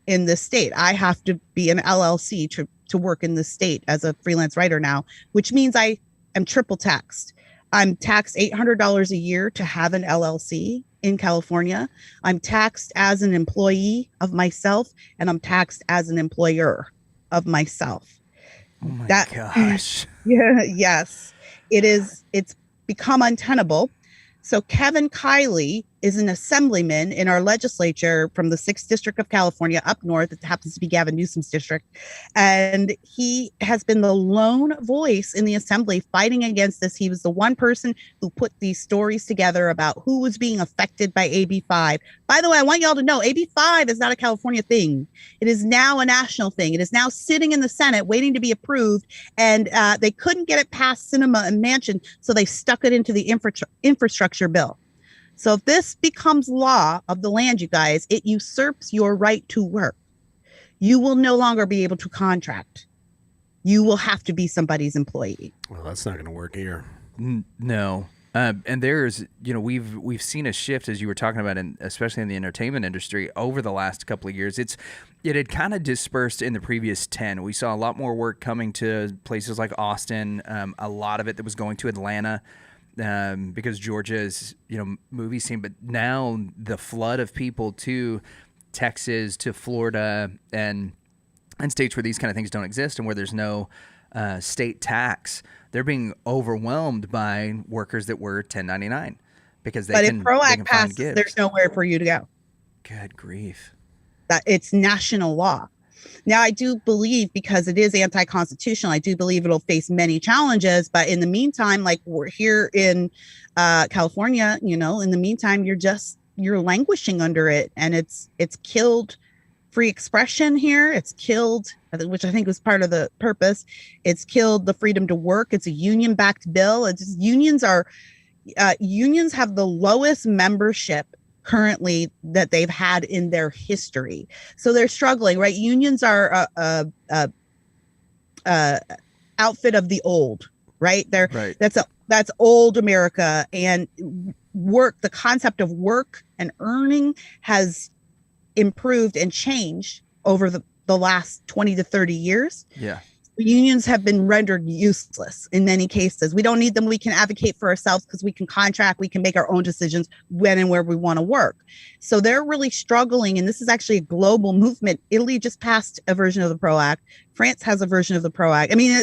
in this state. I have to be an LLC to work in this state as a freelance writer now, which means I am triple taxed. I'm taxed $800 a year to have an LLC in California. I'm taxed as an employee of myself, and I'm taxed as an employer of myself. Oh my gosh. Yeah, yes. It's become untenable. So Kevin Kiley is an assemblyman in our legislature from the 6th District of California up north. It happens to be Gavin Newsom's district. And he has been the lone voice in the assembly fighting against this. He was the one person who put these stories together about who was being affected by AB 5. By the way, I want y'all to know AB 5 is not a California thing. It is now a national thing. It is now sitting in the Senate waiting to be approved. And they couldn't get it past Sinema and Manchin, so they stuck it into the infrastructure bill. So if this becomes law of the land, you guys, it usurps your right to work. You will no longer be able to contract. You will have to be somebody's employee. Well, that's not going to work here. No. And there's, we've seen a shift, as you were talking about, especially in the entertainment industry over the last couple of years. It had kind of dispersed in the previous 10. We saw a lot more work coming to places like Austin, a lot of it that was going to Atlanta. Because Georgia's, movie scene, but now the flood of people to Texas, to Florida, and states where these kind of things don't exist and where there's no state tax, they're being overwhelmed by workers that were 1099 because they can. But if PROACT passes, there's nowhere for you to go. Good grief! That it's national law. Now, I do believe, because it is anti-constitutional, I do believe it'll face many challenges. But in the meantime, like we're here in California, in the meantime, you're languishing under it. And it's killed free expression here. It's killed, which I think was part of the purpose. It's killed the freedom to work. It's a union-backed bill. Unions have the lowest membership currently that they've had in their history, so they're struggling, right? Unions are a outfit of the old, right? Right. That's old America, and the concept of work and earning has improved and changed over the last 20 to 30 years. Yeah. Unions have been rendered useless in many cases. We don't need them. We can advocate for ourselves because we can contract. We can make our own decisions when and where we want to work. So they're really struggling. And this is actually a global movement. Italy just passed a version of the PRO Act. France has a version of the PRO Act. I mean,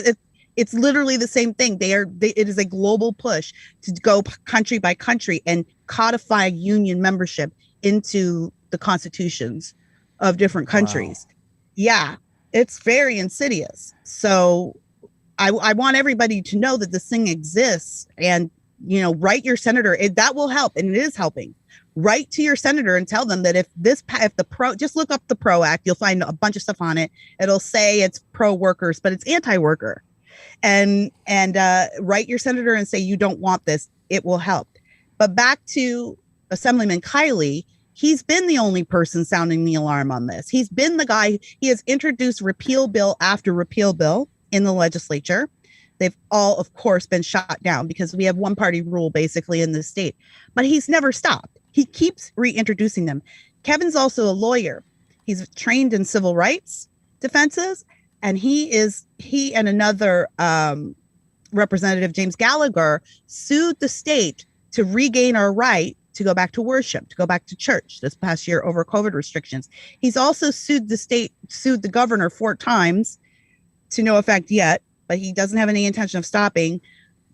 it's literally the same thing. It is a global push to go country by country and codify union membership into the constitutions of different countries. Wow. Yeah. It's very insidious. So I want everybody to know that this thing exists, and, write your senator. That will help. And it is helping. Write to your senator and tell them that just look up the PRO Act, you'll find a bunch of stuff on it. It'll say it's pro workers, but it's anti-worker. And write your senator and say, you don't want this. It will help. But back to Assemblyman Kiley. He's been the only person sounding the alarm on this. He's been the guy. He has introduced repeal bill after repeal bill in the legislature. They've all, of course, been shot down because we have one party rule basically in the state. But he's never stopped. He keeps reintroducing them. Kevin's also a lawyer. He's trained in civil rights defenses. And he and another representative, James Gallagher, sued the state to regain our right to go back to worship, to go back to church this past year over COVID restrictions. He's also sued the governor 4 times, to no effect yet, but he doesn't have any intention of stopping,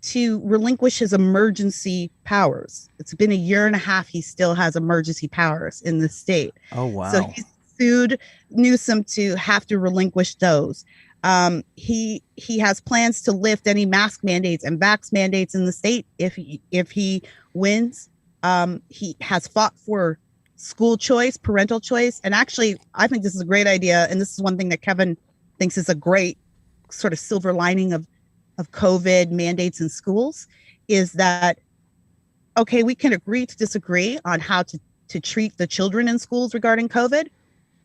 to relinquish his emergency powers. It's been a year and a half. He still has emergency powers in the state. Oh, wow. So he's sued Newsom to have to relinquish those. He has plans to lift any mask mandates and vax mandates in the state if he wins. He has fought for school choice, parental choice. And actually, I think this is a great idea. And this is one thing that Kevin thinks is a great sort of silver lining of COVID mandates in schools, is that, okay, we can agree to disagree on how to treat the children in schools regarding COVID.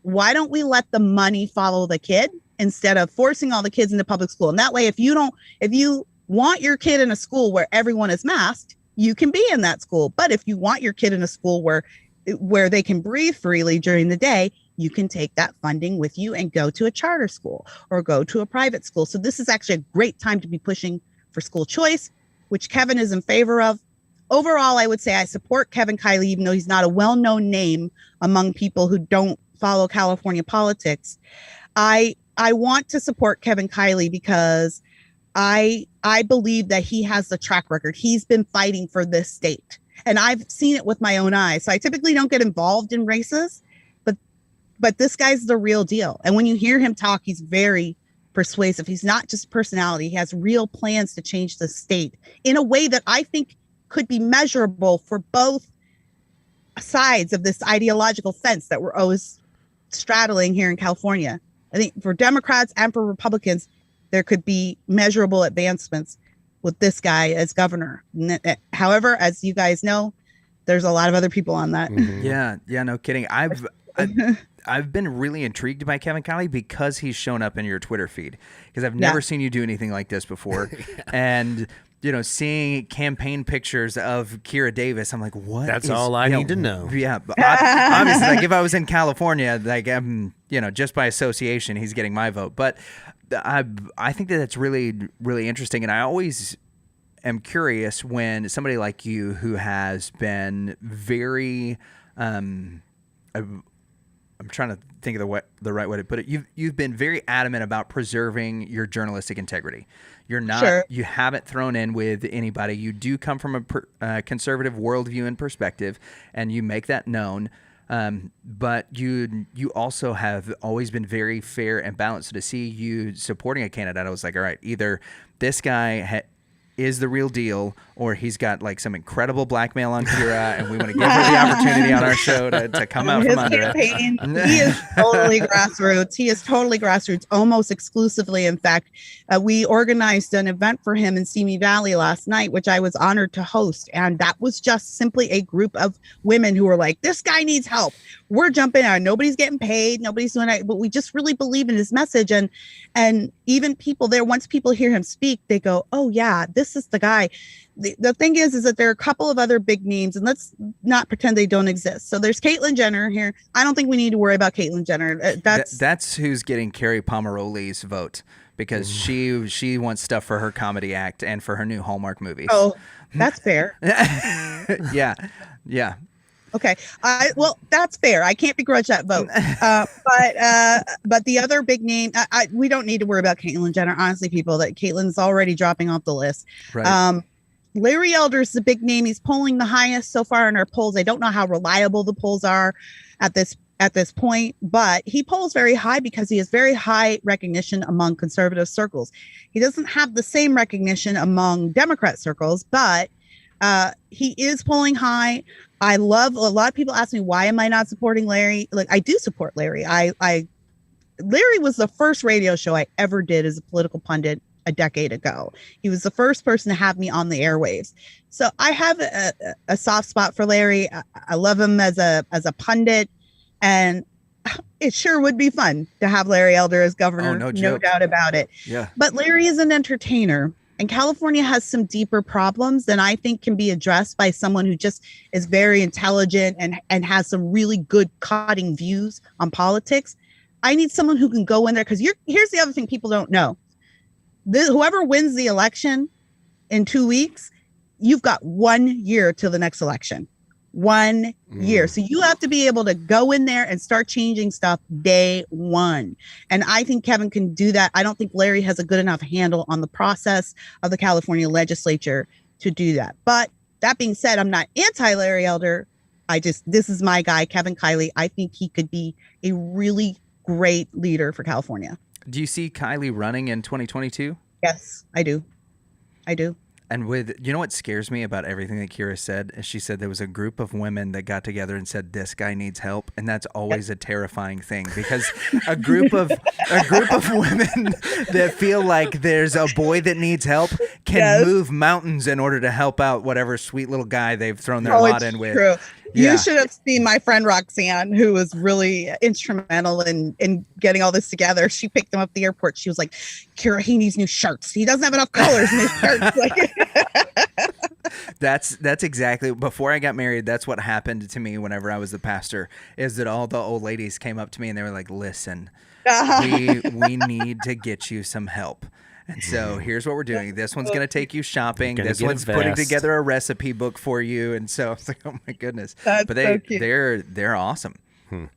Why don't we let the money follow the kid instead of forcing all the kids into public school? And that way, if you want your kid in a school where everyone is masked, you can be in that school. But if you want your kid in a school where they can breathe freely during the day, you can take that funding with you and go to a charter school or go to a private school. So this is actually a great time to be pushing for school choice, which Kevin is in favor of. Overall, I would say I support Kevin Kiley, even though he's not a well-known name among people who don't follow California politics. I want to support Kevin Kiley because I believe that he has the track record. He's been fighting for this state, and I've seen it with my own eyes. So I typically don't get involved in races, but this guy's the real deal. And when you hear him talk, he's very persuasive. He's not just personality. He has real plans to change the state in a way that I think could be measurable for both sides of this ideological fence that we're always straddling here in California. I think for Democrats and for Republicans, there could be measurable advancements with this guy as governor. However, as you guys know, there's a lot of other people on that. Mm-hmm. Yeah, no kidding. I've been really intrigued by Kevin Kiley because he's shown up in your Twitter feed, because I've never seen you do anything like this before. And seeing campaign pictures of Kira Davis, I'm like, what? That's all I need to know. Yeah, but obviously, like if I was in California, like just by association, he's getting my vote. But I think that's really, really interesting, and I always am curious when somebody like you, who has been very, I'm trying to think of the right way to put it. You've been very adamant about preserving your journalistic integrity. You're not. Sure. You haven't thrown in with anybody. You do come from a conservative worldview and perspective, and you make that known. But you also have always been very fair and balanced. So to see you supporting a candidate, I was like, all right, either this guy is the real deal, or he's got like some incredible blackmail on Kira, and we want to give her the opportunity on our show to come out from under it. He is totally grassroots. He is totally grassroots, almost exclusively. In fact, we organized an event for him in Simi Valley last night, which I was honored to host. And that was just simply a group of women who were like, this guy needs help. We're jumping on. Nobody's getting paid. Nobody's doing it. But we just really believe in his message. And even people there, once people hear him speak, they go, oh, yeah, this is the guy. The thing is that there are a couple of other big names, and let's not pretend they don't exist. So there's Caitlyn Jenner here. I don't think we need to worry about Caitlyn Jenner. That's who's getting Carrie Pomeroli's vote, because she wants stuff for her comedy act and for her new Hallmark movie. Oh, that's fair. Yeah. Okay. Well, that's fair. I can't begrudge that vote. But the other big name, we don't need to worry about Caitlyn Jenner. Honestly, people, that Caitlyn's already dropping off the list. Right. Larry Elder is the big name. He's polling the highest so far in our polls. I don't know how reliable the polls are at this point, but he polls very high because he has very high recognition among conservative circles. He doesn't have the same recognition among Democrat circles, but he is polling high. I love, a lot of people ask me, why am I not supporting Larry? Like, I do support Larry. Larry was the first radio show I ever did as a political pundit a decade ago. He was the first person to have me on the airwaves. So I have a soft spot for Larry. I love him as a pundit, and it sure would be fun to have Larry Elder as governor. Oh, no doubt about it. Yeah. But Larry is an entertainer. And California has some deeper problems than I think can be addressed by someone who just is very intelligent and has some really good cutting views on politics. I need someone who can go in there, because here's the other thing people don't know. Whoever wins the election in 2 weeks, you've got 1 year till the next election. 1 year. So you have to be able to go in there and start changing stuff day one. And I think Kevin can do that. I don't think Larry has a good enough handle on the process of the California legislature to do that. But that being said, I'm not anti-Larry Elder. This is my guy, Kevin Kiley. I think he could be a really great leader for California. Do you see Kiley running in 2022? Yes, I do. And with, you know what scares me about everything that Kira said? Is she said there was a group of women that got together and said, this guy needs help. And that's always a terrifying thing, because a group of women that feel like there's a boy that needs help can move mountains in order to help out whatever sweet little guy they've thrown their lot in with. True. Yeah. You should have seen my friend Roxanne, who was really instrumental in getting all this together. She picked him up at the airport. She was like, Kira, he needs new shirts. He doesn't have enough colors in his shirts. Like, That's exactly, before I got married, that's what happened to me whenever I was the pastor, is that all the old ladies came up to me and they were like, listen, we need to get you some help. And so here's what we're doing. This one's going to take you shopping. This one's putting together a recipe book for you. And so it's like, oh my goodness. That's but so cute. they're awesome.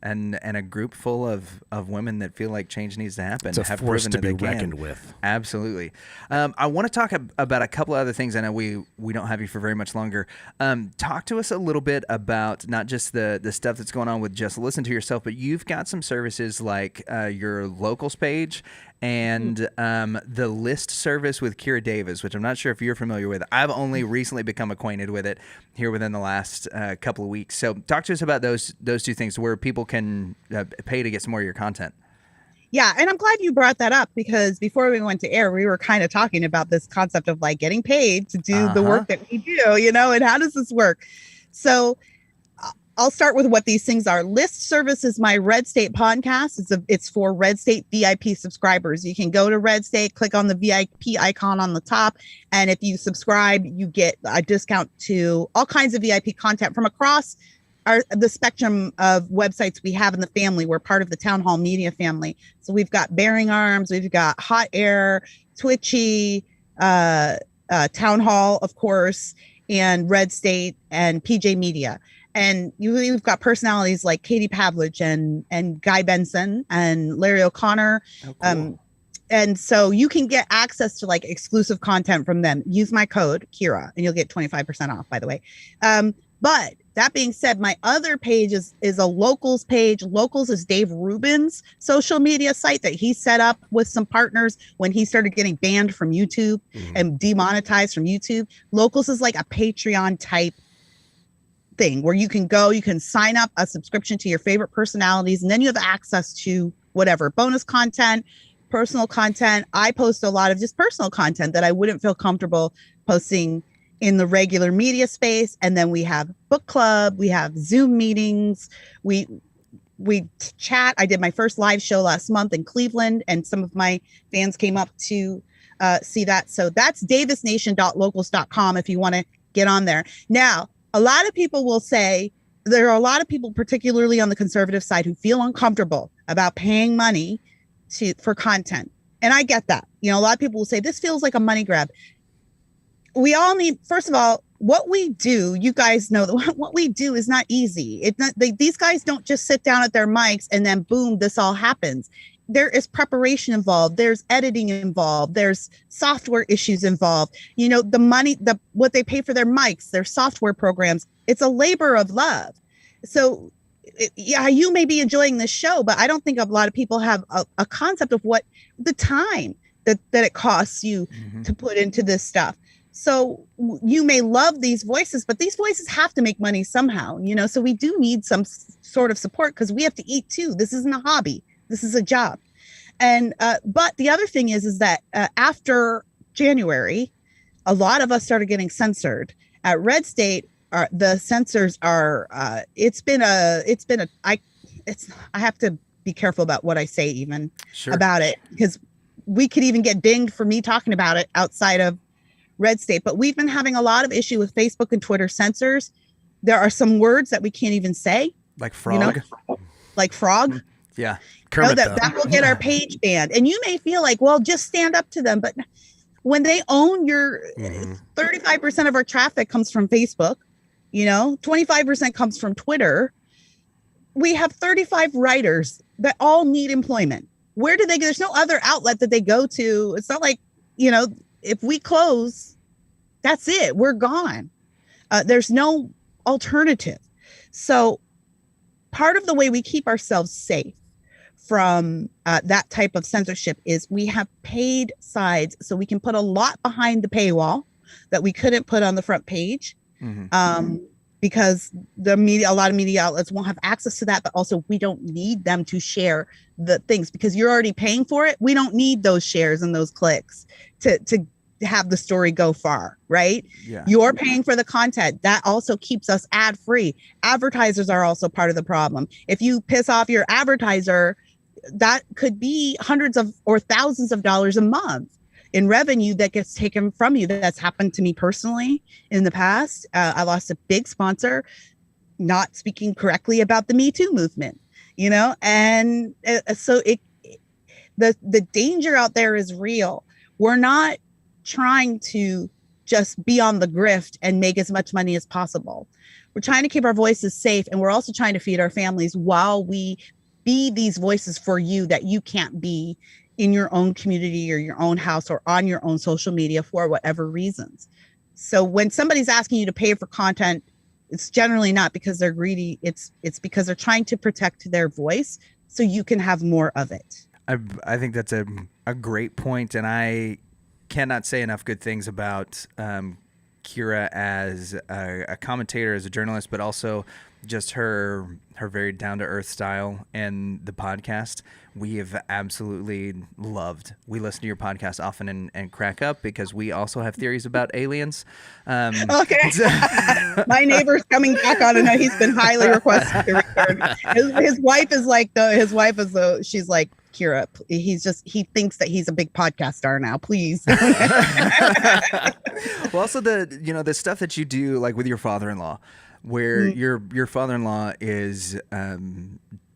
And a group full of women that feel like change needs to happen. It's a have force proven to that be they can. reckoned with. Absolutely. I want to talk about a couple of other things. I know we don't have you for very much longer. Talk to us a little bit about not just the stuff that's going on with Just Listen to Yourself, but you've got some services like your locals page and the list service with Kira Davis, which I'm not sure if you're familiar with. I've only recently become acquainted with it here within the last couple of weeks. So talk to us about those two things where people can pay to get some more of your content. yeah, and I'm glad you brought that up, because before we went to air, we were kind of talking about this concept of like getting paid to do the work that we do, you know, and how does this work? So I'll start with what these things are. List service is my RedState podcast. It's for RedState VIP subscribers. You can go to RedState, click on the VIP icon on the top, and if you subscribe, you get a discount to all kinds of VIP content from across the spectrum of websites we have in the family. We're part of the Town Hall Media family. So we've got Bearing Arms, we've got Hot Air, Twitchy, Town Hall, of course, and RedState and PJ Media. And you've got personalities like Katie Pavlich and Guy Benson and Larry O'Connor. Oh, cool. And so you can get access to like exclusive content from them. Use my code Kira and you'll get 25% off, by the way. But that being said, my other page is a locals page. Locals is Dave Rubin's social media site that he set up with some partners when he started getting banned from YouTube and demonetized from YouTube. Locals is like a Patreon type thing where you can go, you can sign up a subscription to your favorite personalities, and then you have access to whatever bonus content, personal content. I post a lot of just personal content that I wouldn't feel comfortable posting in the regular media space. And then we have book club, we have Zoom meetings, we chat. I did my first live show last month in Cleveland, and some of my fans came up to see that. So that's davisnation.locals.com if you want to get on there. Now, a lot of people will say, there are a lot of people, particularly on the conservative side, who feel uncomfortable about paying money for content. And I get that. You know, a lot of people will say, this feels like a money grab. We all need, first of all, what we do, you guys know that what we do is not easy. It's not, these guys don't just sit down at their mics and then boom, this all happens. There is preparation involved. There's editing involved. There's software issues involved. You know, the money, what they pay for their mics, their software programs, it's a labor of love. So yeah, you may be enjoying this show, but I don't think a lot of people have a concept of what the time that it costs you to put into this stuff. So you may love these voices, but these voices have to make money somehow, you know, so we do need some sort of support because we have to eat too. This isn't a hobby. This is a job. And but the other thing is that after January, a lot of us started getting censored. At RedState, the censors are I have to be careful about what I say even about it, because we could even get dinged for me talking about it outside of RedState. But we've been having a lot of issue with Facebook and Twitter censors. There are some words that we can't even say. Like frog? You know? Like frog? Yeah. No, that will get our page banned. And you may feel like, well, just stand up to them. But when they own your 35% of our traffic comes from Facebook, you know, 25% comes from Twitter. We have 35 writers that all need employment. Where do they go? There's no other outlet that they go to. It's not like, you know, if we close, that's it. We're gone. There's no alternative. So part of the way we keep ourselves safe from that type of censorship is we have paid sides, so we can put a lot behind the paywall. that we couldn't put on the front page. Because the media, a lot of media outlets won't have access to that, but also we don't need them to share the things because you're already paying for it. We don't need those shares and those clicks to have the story go far, right? Yeah. You're paying for the content. That also keeps us ad free. Advertisers are also part of the problem. If you piss off your advertiser, that could be hundreds of or thousands of dollars a month in revenue that gets taken from you. That's happened to me personally in the past. I lost a big sponsor not speaking correctly about the Me Too movement, you know, and so the danger out there is real. We're not trying to just be on the grift and make as much money as possible. We're trying to keep our voices safe, and we're also trying to feed our families while we be these voices for you that you can't be in your own community or your own house or on your own social media for whatever reasons. So when somebody's asking you to pay for content, it's generally not because they're greedy. It's because they're trying to protect their voice so you can have more of it. I think that's a great point, and I cannot say enough good things about Kira as a commentator, as a journalist, but also just her very down-to-earth style and the podcast we have absolutely loved. We listen to your podcast often and crack up because we also have theories about aliens. Okay. My neighbor's coming back on and he's been highly requested to return. His wife is she's like, Kira, he thinks that he's a big podcast star now, please. Well, also the stuff that you do, like with your father-in-law, where your father-in-law is,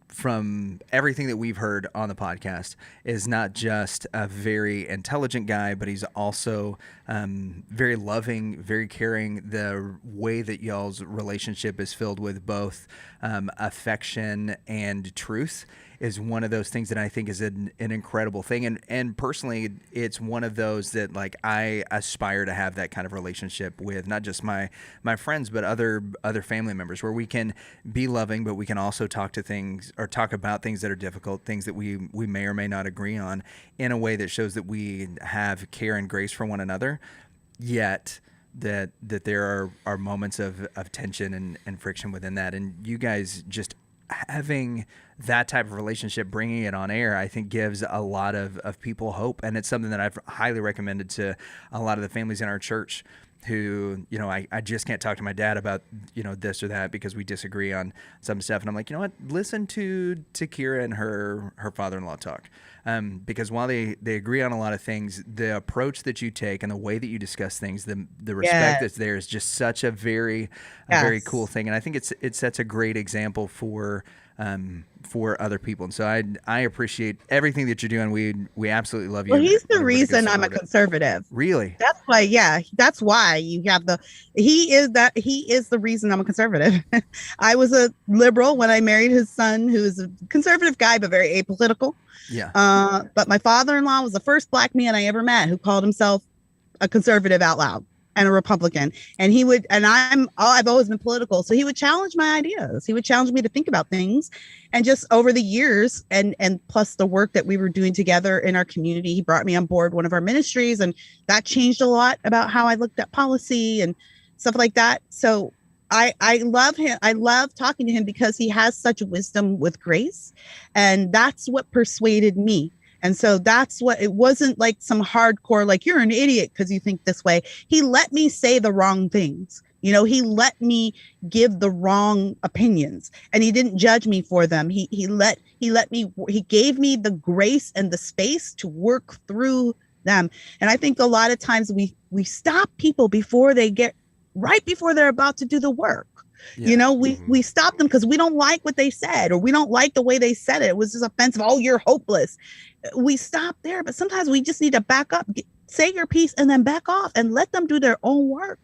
from everything that we've heard on the podcast, is not just a very intelligent guy, but he's also very loving, very caring. The way that y'all's relationship is filled with both affection and truth is one of those things that I think is an incredible thing. And personally, it's one of those that, like, I aspire to have that kind of relationship with not just my friends, but other family members, where we can be loving, but we can also talk about things that are difficult, things that we may or may not agree on, in a way that shows that we have care and grace for one another, yet that there are moments of tension and friction within that. And you guys just having that type of relationship, bringing it on air, I think gives a lot of people hope. And it's something that I've highly recommended to a lot of the families in our church who, I just can't talk to my dad about, this or that because we disagree on some stuff. And I'm like, you know what, listen to Kira and her father-in-law talk. Because while they agree on a lot of things, the approach that you take and the way that you discuss things, the respect that's there is just such a very cool thing. And I think it sets a great example for other people. And so I appreciate everything that you're doing. We absolutely love you. Well, he's the reason I'm a conservative. Really? That's why. That's why you have he is the reason I'm a conservative. I was a liberal when I married his son, who is a conservative guy, but very apolitical. Yeah. But my father-in-law was the first black man I ever met who called himself a conservative out loud and a Republican. And I've always been political. So he would challenge my ideas. He would challenge me to think about things. And just over the years and plus the work that we were doing together in our community, he brought me on board one of our ministries, and that changed a lot about how I looked at policy and stuff like that. So I love him. I love talking to him because he has such wisdom with grace. And that's what persuaded me. And so it wasn't like some hardcore, like, you're an idiot because you think this way. He let me say the wrong things. He let me give the wrong opinions, and he didn't judge me for them. He gave me the grace and the space to work through them. And I think a lot of times we stop people before they're about to do the work. Yeah. We stop them because we don't like what they said, or we don't like the way they said it. It was just offensive. Oh, you're hopeless. We stop there, but sometimes we just need to back up, say your piece, and then back off and let them do their own work.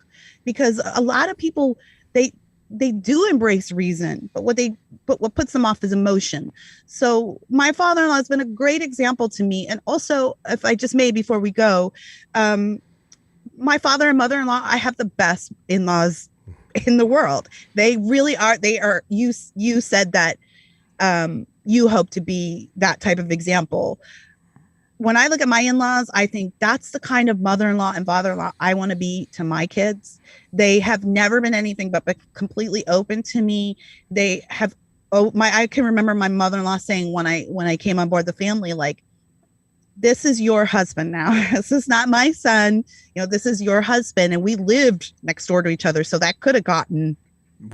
Because a lot of people, they do embrace reason, but what puts them off is emotion. So my father-in-law has been a great example to me. And also, if I just may, before we go, my father and mother-in-law, I have the best in-laws in the world. They really are. They are. You said that you hope to be that type of example. when I look at my in-laws, I think that's the kind of mother-in-law and father-in-law I want to be to my kids. They have never been anything but completely open to me. They have, I can remember my mother-in-law saying when I came on board the family, like, this is your husband now. This is not my son. This is your husband. And we lived next door to each other. So that could have gotten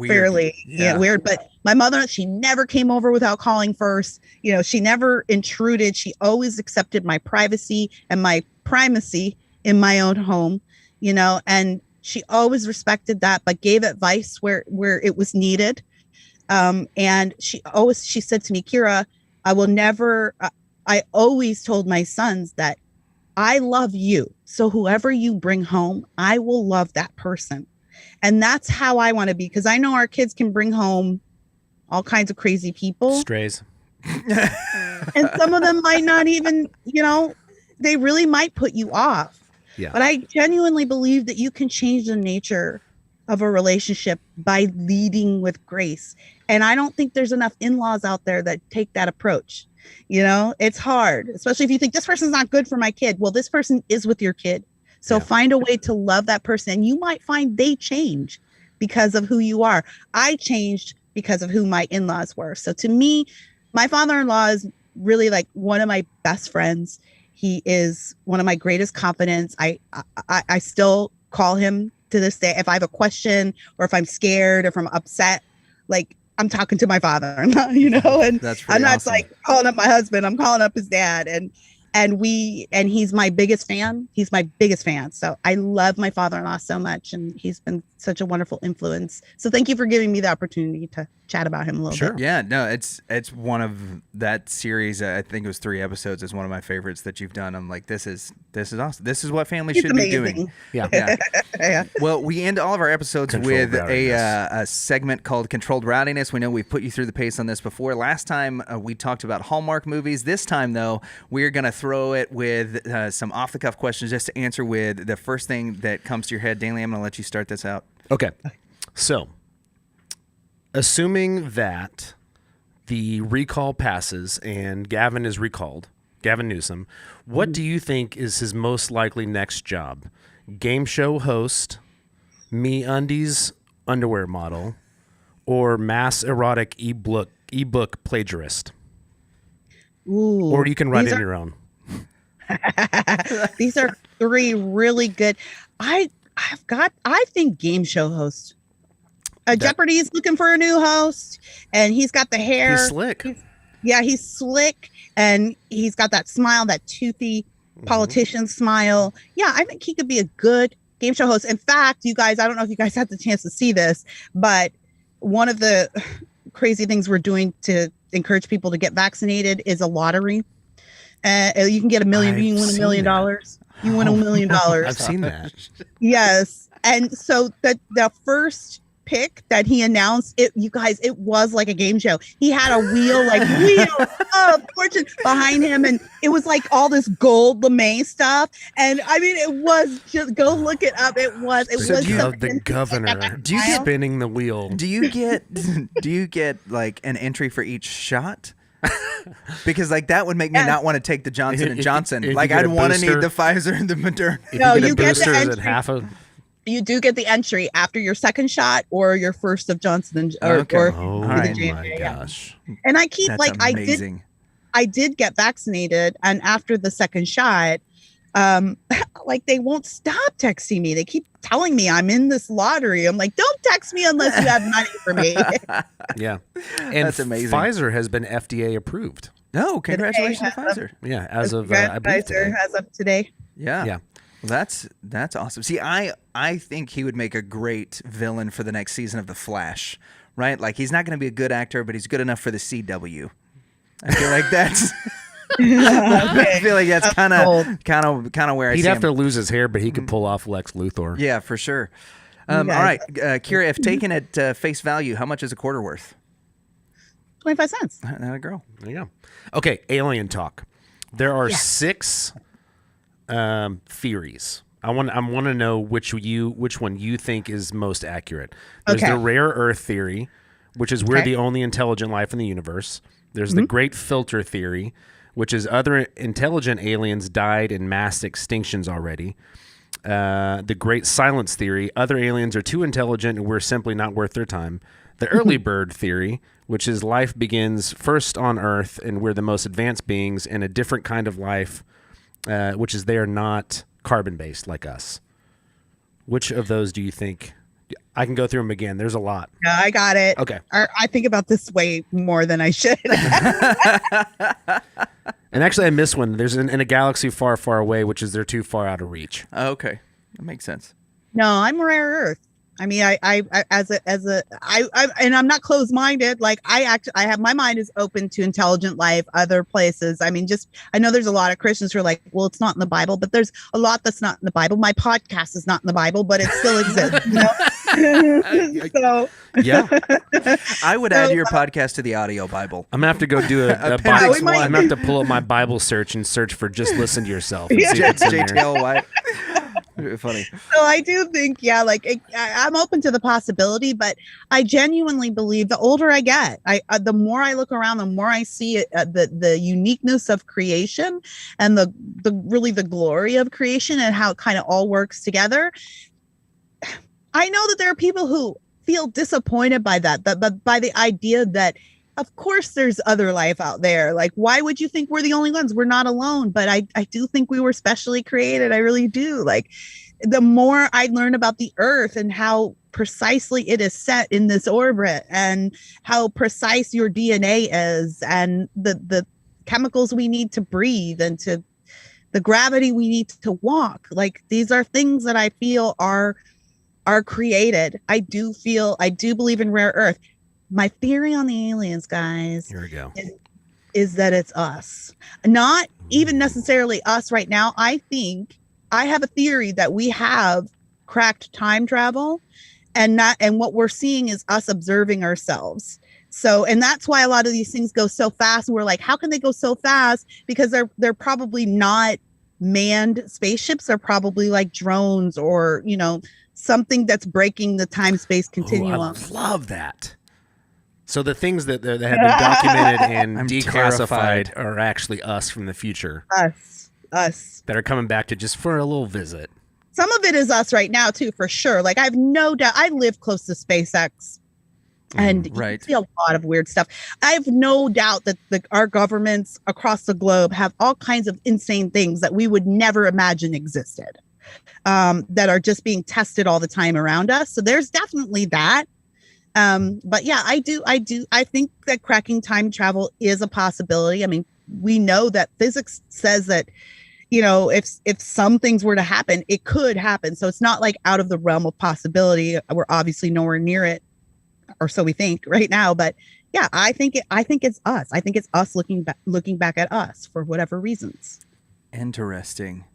fairly weird. But my mother, she never came over without calling first. She never intruded. She always accepted my privacy and my primacy in my own home, and she always respected that, but gave advice where it was needed. And she said to me, Kira, I always told my sons that I love you. So whoever you bring home, I will love that person. And that's how I want to be, because I know our kids can bring home all kinds of crazy people. Strays. And some of them might not even, they really might put you off. Yeah. But I genuinely believe that you can change the nature of a relationship by leading with grace. And I don't think there's enough in-laws out there that take that approach. It's hard, especially if you think this person's not good for my kid. Well, this person is with your kid. So find a way to love that person. And you might find they change because of who you are. I changed because of who my in-laws were. So to me, my father-in-law is really like one of my best friends. He is one of my greatest confidants. I still call him to this day. If I have a question or if I'm scared or if I'm upset, like, I'm talking to my father, and I'm not awesome. like calling up my husband. I'm calling up his dad, and he's my biggest fan. He's my biggest fan. So I love my father-in-law so much, and he's been such a wonderful influence. So thank you for giving me the opportunity to chat about him a little bit. Yeah, no, it's one of that series. I think it was 3 episodes. Is one of my favorites that you've done. I'm like, this is awesome. This is what families should be doing. Yeah. Yeah. Well, we end all of our episodes Controlled with rowdiness. a segment called Controlled Rowdiness. We know we've put you through the pace on this before. Last time we talked about Hallmark movies. This time, though, we're going to throw it with some off-the-cuff questions just to answer with the first thing that comes to your head. Daly, I'm going to let you start this out. Okay. So, assuming that the recall passes and Gavin is recalled, Gavin Newsom, what do you think is his most likely next job? Game show host, MeUndies underwear model, or mass erotic ebook plagiarist? Ooh, Or you can write in your own. These are 3 really good. I think game show host. Jeopardy's looking for a new host, and he's got the hair. He's slick. He's slick, and he's got that smile, that toothy politician smile. Yeah, I think he could be a good game show host. In fact, you guys, I don't know if you guys had the chance to see this, but one of the crazy things we're doing to encourage people to get vaccinated is a lottery. You can get $1 million. You can win $1 million. You win $1 million. I've seen that. Yes. And so the first pick that he announced, it was like a game show. He had a wheel of fortune behind him, and it was like all this gold lame stuff. And I mean, it was just, go look it up. It was the governor spinning the wheel. Do you get like an entry for each shot? Because like that would make me not want to take the Johnson and Johnson. If like you get I'd a want to booster- need the Pfizer and the Moderna. If you you get the booster, is it entry. half of? You do get the entry after your second shot or your first of Johnson or Oh the my J&J, yeah. gosh! And I keep That's like amazing. I did get vaccinated, and after the second shot, like they won't stop texting me. They keep telling me I'm in this lottery. I'm like, don't text me unless you have money for me. Yeah, and That's amazing. Pfizer has been FDA approved. No, congratulations to Pfizer. Yeah, as of I believe today. Pfizer has up today. Yeah. Yeah. Well, that's awesome. See, I think he would make a great villain for the next season of The Flash, right? Like he's not going to be a good actor, but he's good enough for the CW. I feel like that's. I feel like that's kind of where I He'd see have him. to lose his hair, but he could pull off Lex Luthor. Yeah, for sure. All right, Kira, if taken at face value, how much is a quarter worth? 25 cents. That a girl. There you go. Okay, alien talk. There are 6 theories. I want to know which one you think is most accurate. There's the rare Earth theory, which is we're the only intelligent life in the universe. There's the Great Filter theory, which is other intelligent aliens died in mass extinctions already. The Great Silence Theory, other aliens are too intelligent and we're simply not worth their time. The Early Bird Theory, which is life begins first on Earth and we're the most advanced beings in a different kind of life, which is they are not carbon-based like us. Which of those do you think? I can go through them again. There's a lot. Yeah, I got it. Okay. I think about this way more than I should. And actually, I missed one. There's in a galaxy far, far away, which is they're too far out of reach. Okay, that makes sense. No, I'm rare earth. I mean, I and I'm not closed-minded. Like I have, my mind is open to intelligent life, other places. I mean, I know there's a lot of Christians who are like, well, it's not in the Bible, but there's a lot that's not in the Bible. My podcast is not in the Bible, but it still exists. You know? So yeah, I would add your podcast to the audio Bible. I'm gonna have to go do a Bible. I'm gonna have to pull up my Bible search and search for just listen to yourself. And see what's in there. JTLY. Funny. So I do think, yeah, like I'm open to the possibility, but I genuinely believe the older I get, the more I look around, the more I see the uniqueness of creation and the really the glory of creation and how it kind of all works together. I know that there are people who feel disappointed by that, but by the idea that, of course, there's other life out there. Like, why would you think we're the only ones? We're not alone. But I do think we were specially created. I really do. Like, the more I learn about the Earth and how precisely it is set in this orbit and how precise your DNA is and the chemicals we need to breathe and to the gravity we need to walk. Like, these are things that I feel are created. I do believe in rare earth. My theory on the aliens, guys, here we go, is that it's us, not even necessarily us right now. I have a theory that we have cracked time travel and what we're seeing is us observing ourselves. So, and that's why a lot of these things go so fast. And we're like, how can they go so fast? Because they're probably not manned spaceships. They're probably like drones or, you know, something that's breaking the time-space continuum. I love that. So the things that have been documented and declassified are actually us from the future. Us. That are coming back to just for a little visit. Some of it is us right now, too, for sure. Like, I have no doubt. I live close to SpaceX. And you see a lot of weird stuff. I have no doubt that our governments across the globe have all kinds of insane things that we would never imagine existed, that are just being tested all the time around us. So there's definitely that. But yeah, I think that cracking time travel is a possibility. I mean, we know that physics says that, you know, if some things were to happen, it could happen. So it's not like out of the realm of possibility. We're obviously nowhere near it, or so we think right now. But yeah, I think it's us. I think it's us looking back at us for whatever reasons. Interesting.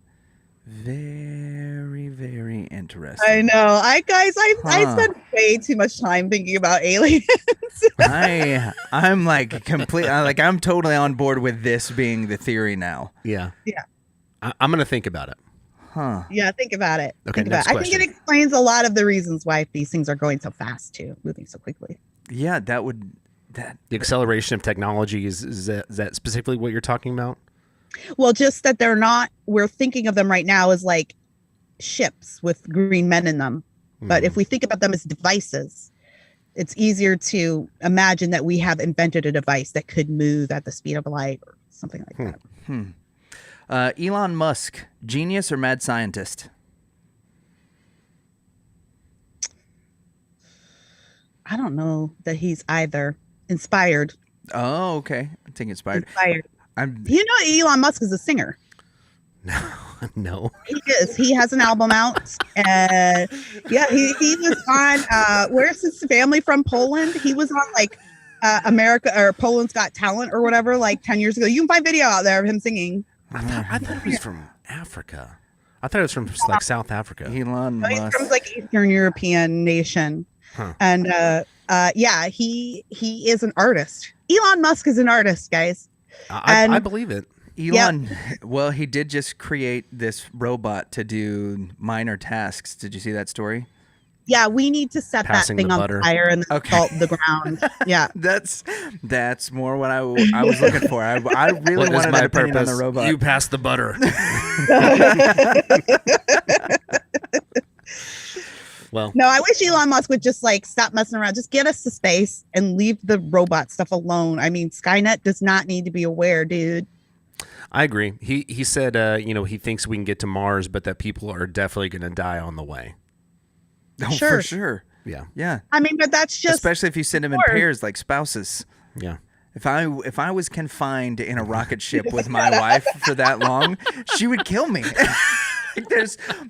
Very, very interesting. I know. I spend way too much time thinking about aliens. I'm like complete. I'm totally on board with this being the theory now. Yeah. I'm gonna think about it. Huh. Yeah, think about it. Okay. Next question. I think it explains a lot of the reasons why these things are going so fast too, moving so quickly. Yeah, the acceleration of technology is that specifically what you're talking about? Well, just that we're thinking of them right now as like ships with green men in them. But if we think about them as devices, it's easier to imagine that we have invented a device that could move at the speed of light or something like that. Elon Musk, genius or mad scientist? I don't know that he's either. Inspired. Oh, okay. I think inspired. You know, Elon Musk is a singer. No. He is. He has an album out. Yeah, he was on, where's his family from? Poland? He was on like America or Poland's Got Talent or whatever, like 10 years ago. You can find video out there of him singing. I thought he was from Africa. I thought it was from like South Africa. Elon Musk. He's from like Eastern European nation. And yeah, he is an artist. Elon Musk is an artist, guys. I believe it. Elon, well, he did just create this robot to do minor tasks. Did you see that story? Yeah, we need to set Passing that thing the on butter. fire and then Okay. salt the ground. Yeah. That's more what I was looking for. I really What is wanted my an opinion on purpose? the robot. You pass the butter. Well, No, I wish Elon Musk would just like stop messing around. Just get us to space and leave the robot stuff alone. I mean, Skynet does not need to be aware, dude. I agree. He said, he thinks we can get to Mars, but that people are definitely going to die on the way. Oh, Sure. for sure. Yeah. Yeah. I mean, but that's just Especially if you send them in Sure. pairs like spouses. Yeah. If I was confined in a rocket ship with my wife for that long, she would kill me. Like,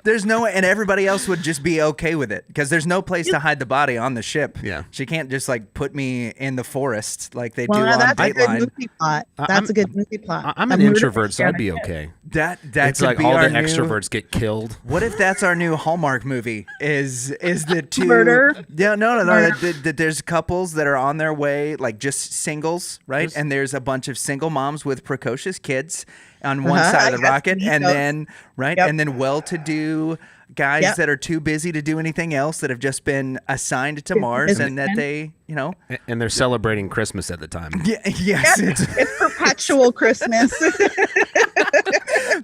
there's no, and everybody else would just be okay with it because there's no place to hide the body on the ship. Yeah. She can't just like put me in the forest like they well, do no, on that's a good Dateline. movie plot. That's a good movie plot. I'm A an murder introvert, so I'd be mystery. okay. That It's could like be all our the extroverts get killed. What if that's our new Hallmark movie? Is the two Murder? Yeah, no. Murder. That there's couples that are on their way, like just singles, right? And there's a bunch of single moms with precocious kids on one side of the Yes, rocket, me and too. then Yep. and then well-to-do guys Yep. that are too busy to do anything else that have just been assigned to Mars, and that they, And they're celebrating Christmas at the time. yes, It's perpetual Christmas.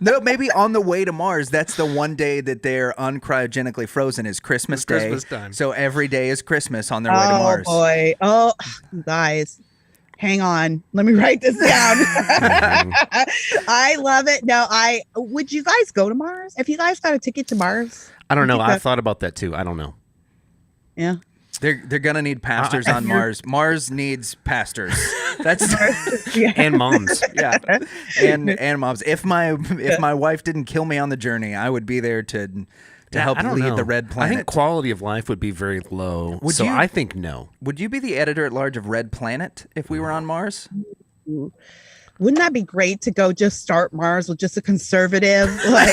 no, maybe on the way to Mars, that's the one day that they're uncryogenically frozen is Christmas It's Day. Christmas time. So every day is Christmas on their way to Oh Mars. boy. Oh, guys. Hang on. Let me write this down. I love it. No, would you guys go to Mars? If you guys got a ticket to Mars? I don't know. think I that- thought about that too. I don't know. Yeah. They're gonna need pastors on Mars. Mars needs pastors. That's And moms. yeah, and moms. If my wife didn't kill me on the journey, I would be there to help I don't lead know. the red I planet. think quality of life would be very low. Would so you- I think no. Would you be the editor at large of Red Planet if we were on Mars? Wouldn't that be great to go just start Mars with just a conservative, like,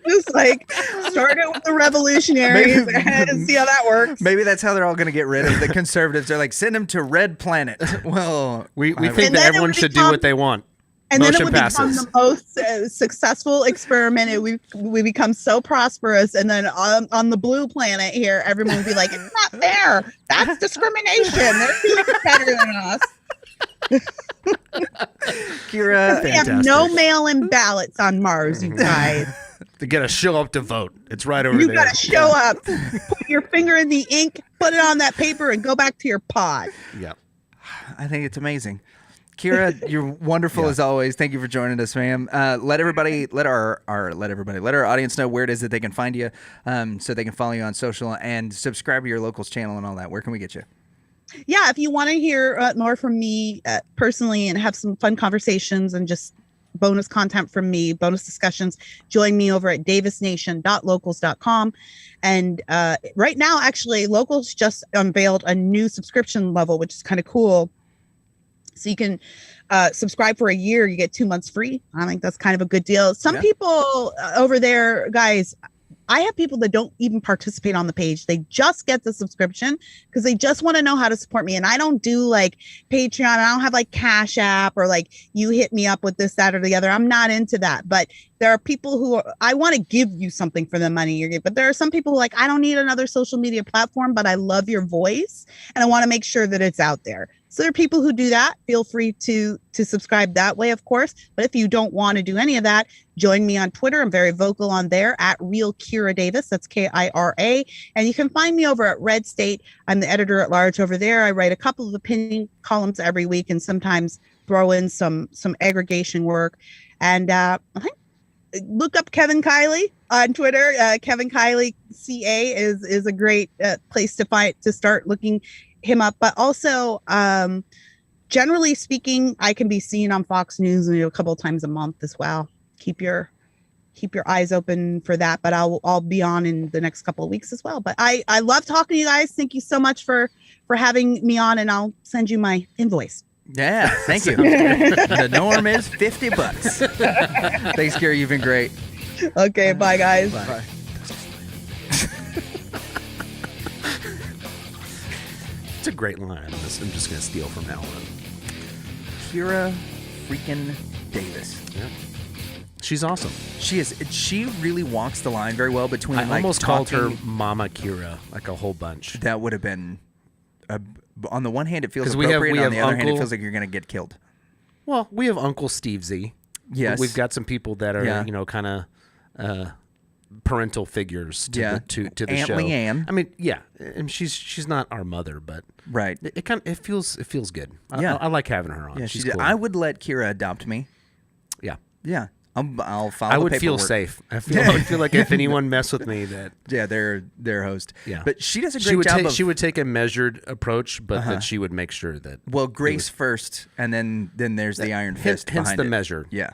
just like start it with the revolutionaries Maybe- and see how that works. Maybe that's how they're all going to get rid of the conservatives. They're like, send them to Red Planet. Well, We I- think And that then it everyone would should do become- what they want. And then it Motion would become passes. the most successful experiment. We become so prosperous, and then on the blue planet here, everyone would be like, "It's not fair. That's discrimination. They're doing better than us." Kira, We have Fantastic. no mail-in ballots on Mars, you guys. They gotta show up to vote. It's right over You there. got to show up, put your finger in the ink, put it on that paper, and go back to your pod. Yeah. I think it's amazing. Kira, you're wonderful as always. Thank you for joining us, ma'am. Let our audience know where it is that they can find you, so they can follow you on social and subscribe to your locals channel and all that. Where can we get you? Yeah, if you want to hear more from me personally and have some fun conversations and just bonus content from me, bonus discussions, join me over at davisnation.locals.com. And right now, actually, Locals just unveiled a new subscription level, which is kind of cool. So you can subscribe for a year. You get 2 months free. I think that's kind of a good deal. Some people over there, guys, I have people that don't even participate on the page. They just get the subscription because they just want to know how to support me. And I don't do like Patreon. I don't have like Cash App or like you hit me up with this, that, or the other. I'm not into that. But there are people who I want to give you something for the money you're getting. But there are some people who like, I don't need another social media platform, but I love your voice and I want to make sure that it's out there. So there are people who do that. Feel free to subscribe that way, of course. But if you don't want to do any of that, join me on Twitter. I'm very vocal on there at Real Kira Davis. That's Kira. And you can find me over at RedState. I'm the editor at large over there. I write a couple of opinion columns every week and sometimes throw in some aggregation work. And I think look up Kevin Kiley on Twitter. Kevin Kiley CA is a great place to start looking him up. But also, generally speaking, I can be seen on Fox News a couple of times a month as well. Keep your eyes open for that. But I'll be on in the next couple of weeks as well. But I love talking to you guys. Thank you so much for having me on, and I'll send you my invoice. Yeah, thank you. The norm is $50. Thanks, Kira. You've been great. Okay, bye guys. Bye. It's a great line. I'm just gonna steal from Alan. Kira freaking Davis. Yeah. She's awesome. She is. She really walks the line very well between. I almost called her Mama Kira, like a whole bunch. That would have been. On the one hand, it feels 'Cause appropriate. we On have the other hand, it Uncle- feels like you're going to get killed. Well, we have Uncle Stevesy. Yes. We've got some people that are, Yeah. kind of parental figures to the Aunt show. Leanne. I mean, yeah, and she's not our mother, but Right. it feels good. Yeah. I like having her on. Yeah, she's she did. cool. I would let Kira adopt me. Yeah. Yeah. I'll follow. I the would feel paperwork. safe. I would feel like if anyone messed with me, that they're their host. Yeah. But she does a great job. She would take a measured approach, but that she would make sure that Grace first, and then there's the iron fist hence behind the it. measure. Yeah.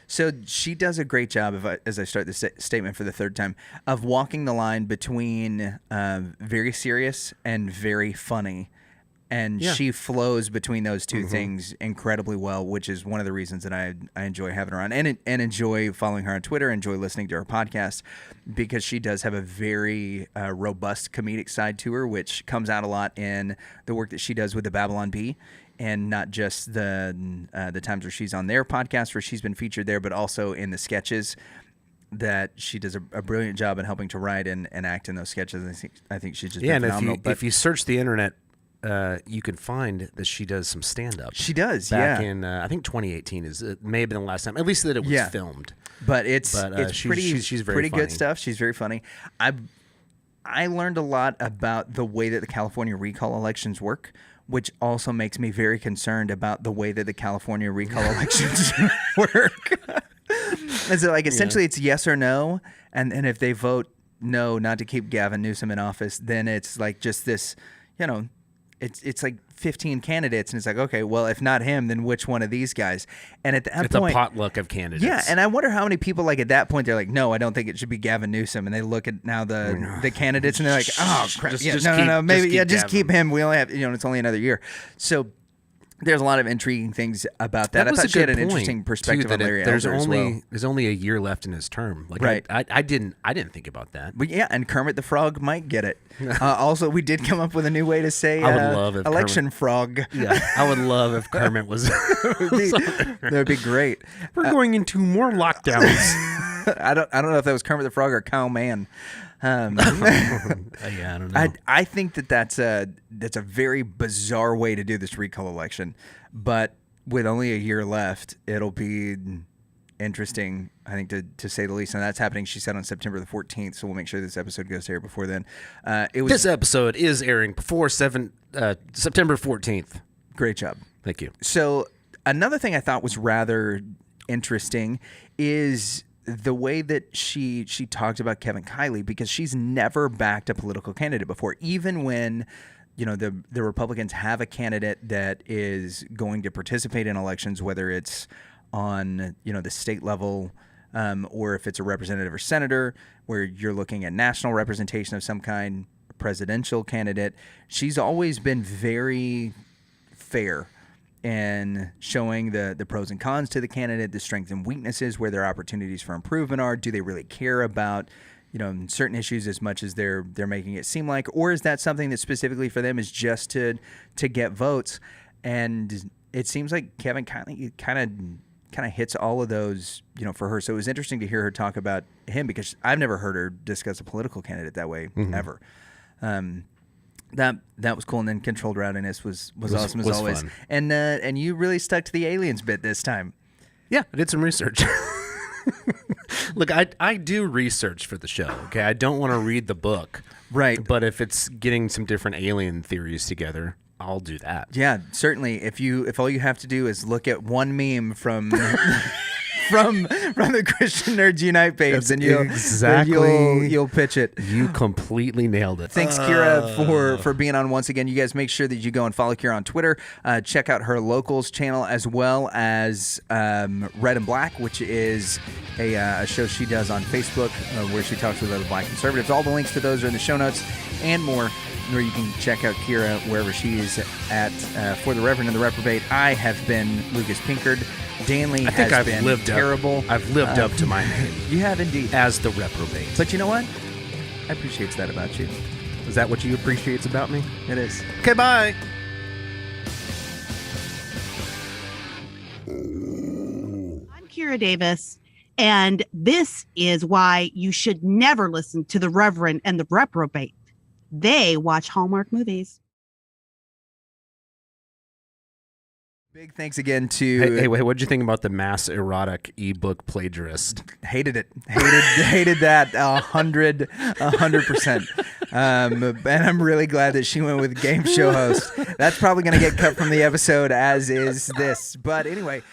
So she does a great job as I start this statement for the third time, of walking the line between very serious and very funny. And she flows between those two things incredibly well, which is one of the reasons that I enjoy having her on and enjoy following her on Twitter, enjoy listening to her podcast, because she does have a very robust comedic side to her, which comes out a lot in the work that she does with the Babylon Bee, and not just the times where she's on their podcast where she's been featured there, but also in the sketches that she does a brilliant job in helping to write and act in those sketches. I think she's just been phenomenal. And if you search the internet, you can find that she does some stand-up. She does, back in I think 2018 it may have been the last time, at least that it was filmed. But it's pretty she's very pretty funny. good stuff. She's very funny. I learned a lot about the way that the California recall elections work, which also makes me very concerned about the way that the California recall elections work. And so, like, essentially, it's yes or no, and if they vote no, not to keep Gavin Newsom in office, then it's like just this, It's like 15 candidates, and it's like, okay, well, if not him, then which one of these guys? And at that point, it's a potluck of candidates. Yeah, and I wonder how many people, like, at that point, they're like, no, I don't think it should be Gavin Newsom, and they look at now the candidates, and they're like, oh crap, just keep him. We only have, it's only another year, so. There's a lot of intriguing things about that. I thought she had an interesting perspective on Larry Elder as well. There's only a year left in his term. Like, right. I didn't think about that. But yeah, and Kermit the Frog might get it. Also, we did come up with a new way to say I would love if election frog. Yeah, I would love if Kermit was. That would be great. We're going into more lockdowns. I don't know if that was Kermit the Frog or Cow Man. Yeah, I don't know. I think that's a very bizarre way to do this recall election, but with only a year left, it'll be interesting, I think, to say the least. And that's happening, she said, on September the 14th. So we'll make sure this episode goes to air before then. This episode is airing before September 14th. Great job. Thank you. So another thing I thought was rather interesting is the way that she talked about Kevin Kiley, because she's never backed a political candidate before, even when the Republicans have a candidate that is going to participate in elections, whether it's on the state level or if it's a representative or senator, where you're looking at national representation of some kind, presidential candidate. She's always been very fair and showing the pros and cons to the candidate, the strengths and weaknesses, where their opportunities for improvement are. Do they really care about certain issues as much as they're making it seem like, or is that something that specifically for them is just to get votes? And it seems like Kevin Kiley kind of hits all of those for her. So it was interesting to hear her talk about him, because I've never heard her discuss a political candidate that way ever. That was cool, and then Controlled Rowdiness was awesome as always. Fun. And you really stuck to the aliens bit this time. Yeah, I did some research. Look, I do research for the show. Okay, I don't want to read the book, right? But if it's getting some different alien theories together, I'll do that. Yeah, certainly. If all you have to do is look at one meme from from the Christian Nerds Unite page, then you'll pitch it. You completely nailed it. Thanks, Kira, for being on once again. You guys make sure that you go and follow Kira on Twitter. Check out her Locals channel, as well as Red and Black, which is a show she does on Facebook where she talks with other Black conservatives. All the links to those are in the show notes, and more, where you can check out Kira wherever she is at. For the Reverend and the Reprobate, I have been Lucas Pinkard. Danley has been terrible. I've lived up to my name. You have indeed. As the Reprobate. But you know what? I appreciate that about you. Is that what you appreciate about me? It is. Okay, bye. I'm Kira Davis, And this is why you should never listen to the Reverend and the Reprobate. They watch Hallmark movies. Big thanks again to. Hey, wait, what did you think about the mass erotic ebook plagiarist? Hated it. Hated that 100%. And I'm really glad that she went with game show host. That's probably going to get cut from the episode, as is this. But anyway,